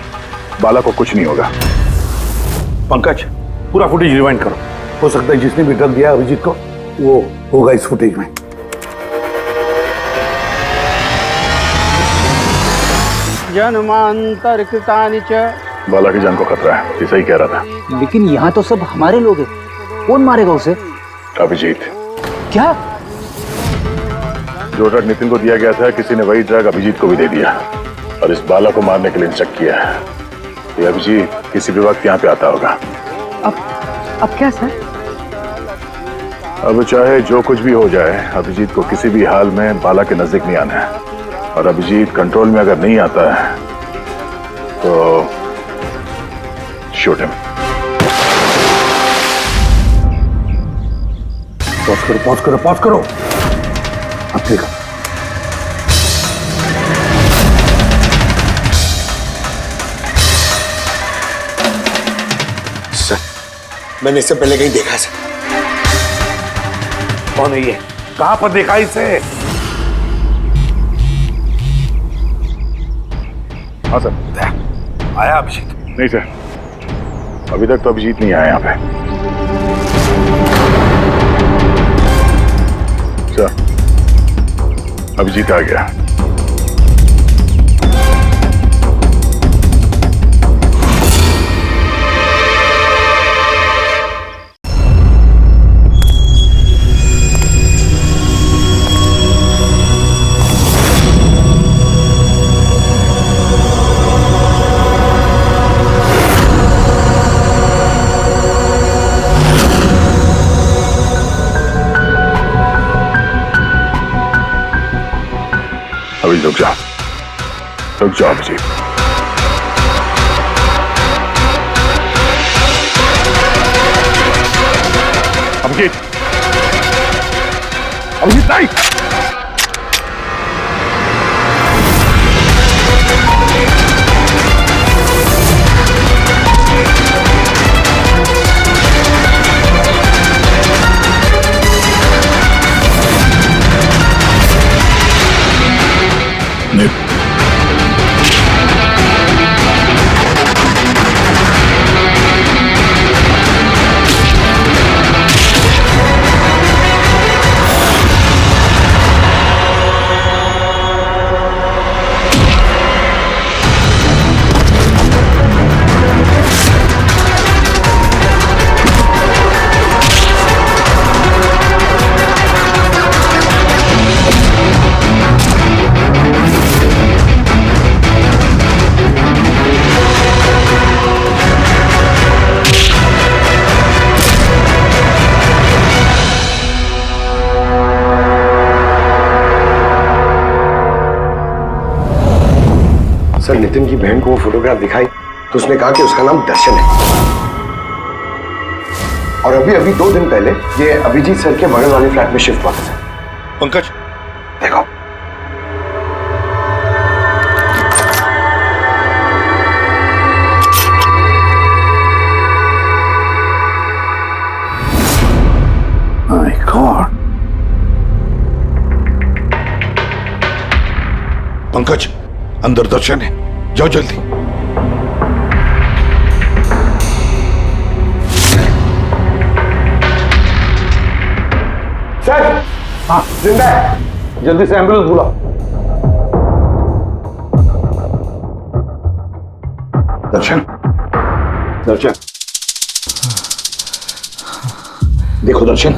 [SPEAKER 1] बाला को कुछ नहीं होगा।
[SPEAKER 2] पंकज, पूरा फुटेज रिवाइंड करो। हो सकता है जिसने भी ड्रग दिया अभिजीत को वो होगा इस फुटेज में।
[SPEAKER 20] जन्मांतर कृतानि च।
[SPEAKER 1] बाला की जान को खतरा है, ये सही कह रहा था।
[SPEAKER 20] लेकिन यहाँ तो सब हमारे लोग हैं, कौन मारेगा उसे?
[SPEAKER 1] अभिजीत।
[SPEAKER 20] क्या?
[SPEAKER 1] जो ड्रग नितिन को दिया गया था, किसी ने वही ड्रग अभिजीत को भी दे दिया और इस बाला को मारने के लिए इंस्ट्रक्ट किया है। ये अभिजीत किसी भी वक्त यहाँ पे आता होगा।
[SPEAKER 20] अब क्या सर?
[SPEAKER 1] अब चाहे जो कुछ भी हो जाए, अभिजीत को किसी भी हाल में बाला के नजदीक नहीं आना है। और अभिजीत कंट्रोल में अगर नहीं आता है तो शूट हिम।
[SPEAKER 2] पॉज करो, पॉज करो, पॉज करो। अब देखो,
[SPEAKER 12] सर मैंने इससे पहले कहीं देखा है सर।
[SPEAKER 2] कौन है ये? कहां पर देखा इसे?
[SPEAKER 1] हाँ सर।
[SPEAKER 2] आया अभिजीत?
[SPEAKER 1] नहीं सर, अभी तक तो अभिजीत नहीं आया यहाँ पे। सर, अभिजीत आ गया। अभी रुक जाओ अभिजीत। अभिजीत, अभिजीत नहीं।
[SPEAKER 12] सर नितिन की बहन को वो फोटोग्राफ दिखाई तो उसने कहा कि उसका नाम दर्शन है। और अभी अभी 2 दिन पहले ये अभिजीत सर के बगल वाले फ्लैट में शिफ्ट हुआ था सर।
[SPEAKER 2] पंकज
[SPEAKER 12] देखो,
[SPEAKER 2] माय गॉड। पंकज, अंदर दर्शन है, जाओ जल्दी।
[SPEAKER 12] सर
[SPEAKER 2] हाँ जिंदा है, जल्दी से एम्बुलेंस बुलाओ। दर्शन, दर्शन, देखो दर्शन,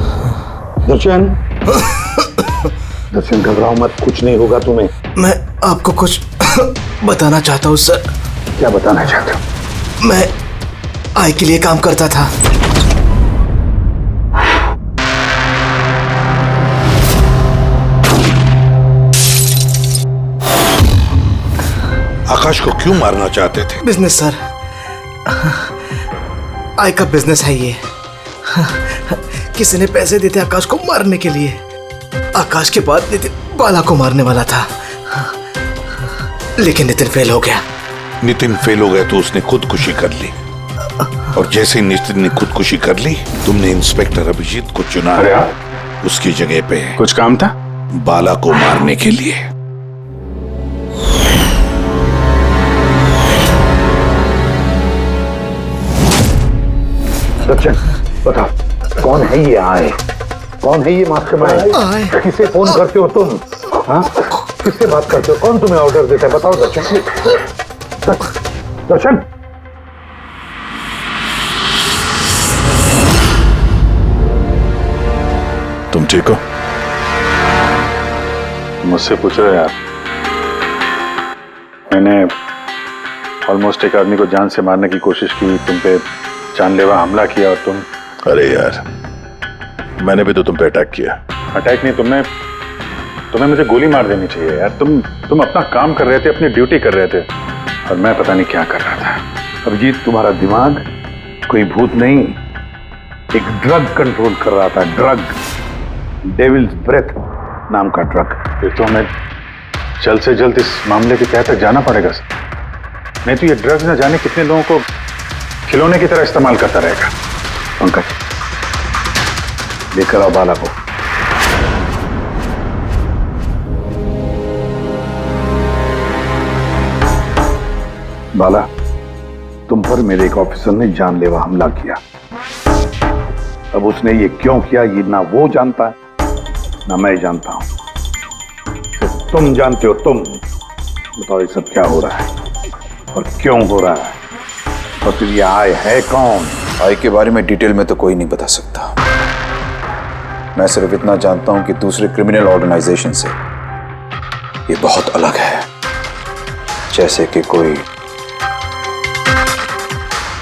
[SPEAKER 2] दर्शन, दर्शन घबराओ मत, कुछ नहीं होगा तुम्हें।
[SPEAKER 18] मैं आपको कुछ बताना चाहता हूँ सर।
[SPEAKER 2] क्या बताना चाहते हो?
[SPEAKER 18] मैं आई के लिए काम करता था।
[SPEAKER 2] आकाश को क्यों मारना चाहते थे?
[SPEAKER 18] बिजनेस सर, आई का बिजनेस है ये। किसी ने पैसे देते आकाश को मारने के लिए। आकाश के बाद नितिन बाला को मारने वाला था, लेकिन नितिन फेल हो गया।
[SPEAKER 2] नितिन फेल हो गया तो उसने खुदकुशी कर ली, और जैसे ही नितिन ने खुदकुशी कर ली, तुमने इंस्पेक्टर अभिजीत को चुना उसकी जगह पे।
[SPEAKER 1] कुछ काम था?
[SPEAKER 2] बाला को मारने के लिए। सचिन बताओ, कौन है ये आए? कौन है ये मास्टरमाइंड? किसे फोन करते हो तुम? हाँ, किससे बात करते हो? कौन तुम्हें ऑर्डर देता है? बताओ दर्शन। दर्शन,
[SPEAKER 10] तुम ठीक हो?
[SPEAKER 1] मुझसे पूछ रहे हो यार? मैंने ऑलमोस्ट एक आदमी को जान से मारने की कोशिश की, तुम पे जानलेवा हमला किया, और तुम।
[SPEAKER 14] अरे यार, मैंने भी तो तुम पे अटैक किया।
[SPEAKER 1] अटैक नहीं, तुम्हें मुझे गोली मार देनी चाहिए यार। तुम अपना काम कर रहे थे, अपनी ड्यूटी कर रहे थे, और मैं पता नहीं क्या कर रहा था।
[SPEAKER 2] अभिजीत, तुम्हारा दिमाग कोई भूत नहीं, एक ड्रग कंट्रोल कर रहा था। ड्रग, डेविल्स ब्रेथ नाम का ड्रग।
[SPEAKER 1] फिर तो हमें जल्द से जल्द इस मामले के तहत जाना पड़ेगा सर। नहीं तो ये ड्रग्स न जाने कितने लोगों को खिलौने की तरह इस्तेमाल करता रहेगा।
[SPEAKER 2] पंकज, लेकर आओ बाला को। बाला, तुम पर मेरे एक ऑफिसर ने जानलेवा हमला किया। अब उसने ये क्यों किया, ये ना वो जानता है ना मैं जानता हूं। सिर्फ तुम जानते हो। तुम बताओ ये सब क्या हो रहा है और क्यों हो रहा है, और फिर ये आय है कौन?
[SPEAKER 6] आई के बारे में डिटेल में तो कोई नहीं बता सकता। मैं सिर्फ इतना जानता हूं कि दूसरे क्रिमिनल ऑर्गेनाइजेशन से ये बहुत अलग है, जैसे कि कोई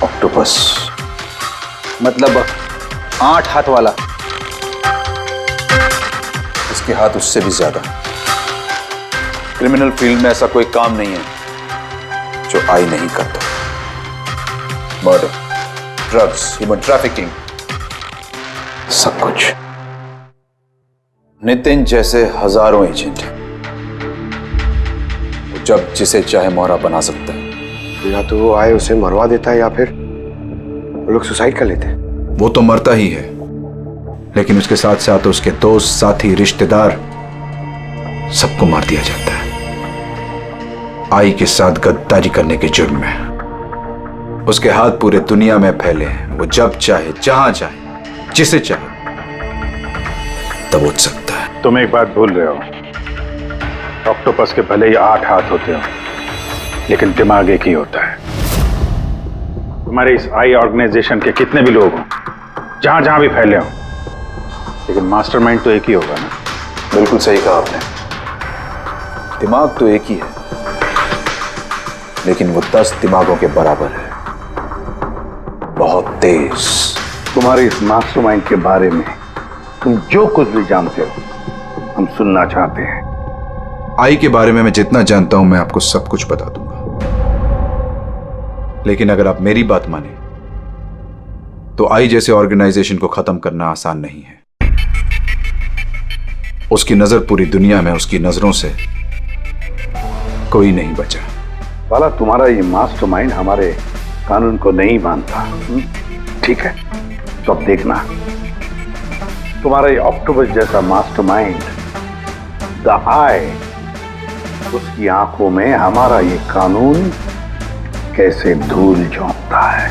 [SPEAKER 6] ऑक्टोपस।
[SPEAKER 7] मतलब 8 हाथ वाला?
[SPEAKER 6] इसके हाथ उससे भी ज्यादा। क्रिमिनल फील्ड में ऐसा कोई काम नहीं है जो आई नहीं करता। मर्डर, ड्रग्स, ह्यूमन ट्रैफिकिंग, सब कुछ। नितिन जैसे हजारों एजेंट हैं, वो जब जिसे चाहे मोहरा बना सकता है।
[SPEAKER 12] या तो वो आए उसे मरवा देता है, या फिर वो लोग सुसाइड कर लेते हैं।
[SPEAKER 6] वो तो मरता ही है, लेकिन उसके साथ साथ उसके दोस्त, साथी, रिश्तेदार, सबको मार दिया जाता है आई के साथ गद्दारी करने के जुर्म में। उसके हाथ पूरे दुनिया में फैले हैं। वो जब चाहे, जहां चाहे, जिसे चाहे दबोच सकता है।
[SPEAKER 1] तुम एक बात भूल रहे हो, ऑक्टोपस के भले ही 8 हाथ होते हो, लेकिन दिमाग एक ही होता है। तुम्हारे इस आई ऑर्गेनाइजेशन के कितने भी लोग हों, जहां जहां भी फैले हों, लेकिन मास्टरमाइंड तो एक ही होगा ना।
[SPEAKER 6] बिल्कुल सही कहा आपने। दिमाग तो एक ही है, लेकिन वो 10 दिमागों के बराबर है, बहुत तेज।
[SPEAKER 2] तुम्हारे इस मास्टरमाइंड के बारे में तुम जो कुछ भी जानते हो, हम सुनना चाहते हैं।
[SPEAKER 6] आई के बारे में मैं जितना जानता हूं, मैं आपको सब कुछ बता दूंगा। लेकिन अगर आप मेरी बात माने, तो आई जैसे ऑर्गेनाइजेशन को खत्म करना आसान नहीं है। उसकी नजर पूरी दुनिया में, उसकी नजरों से कोई नहीं बचा।
[SPEAKER 2] बाला, तुम्हारा ये मास्टरमाइंड हमारे कानून को नहीं मानता। ठीक है, तो अब देखना, तुम्हारा ये ऑक्टोपस जैसा मास्टरमाइंड, द आई, उसकी आंखों में हमारा ये कानून कैसे धूल झोंकता है।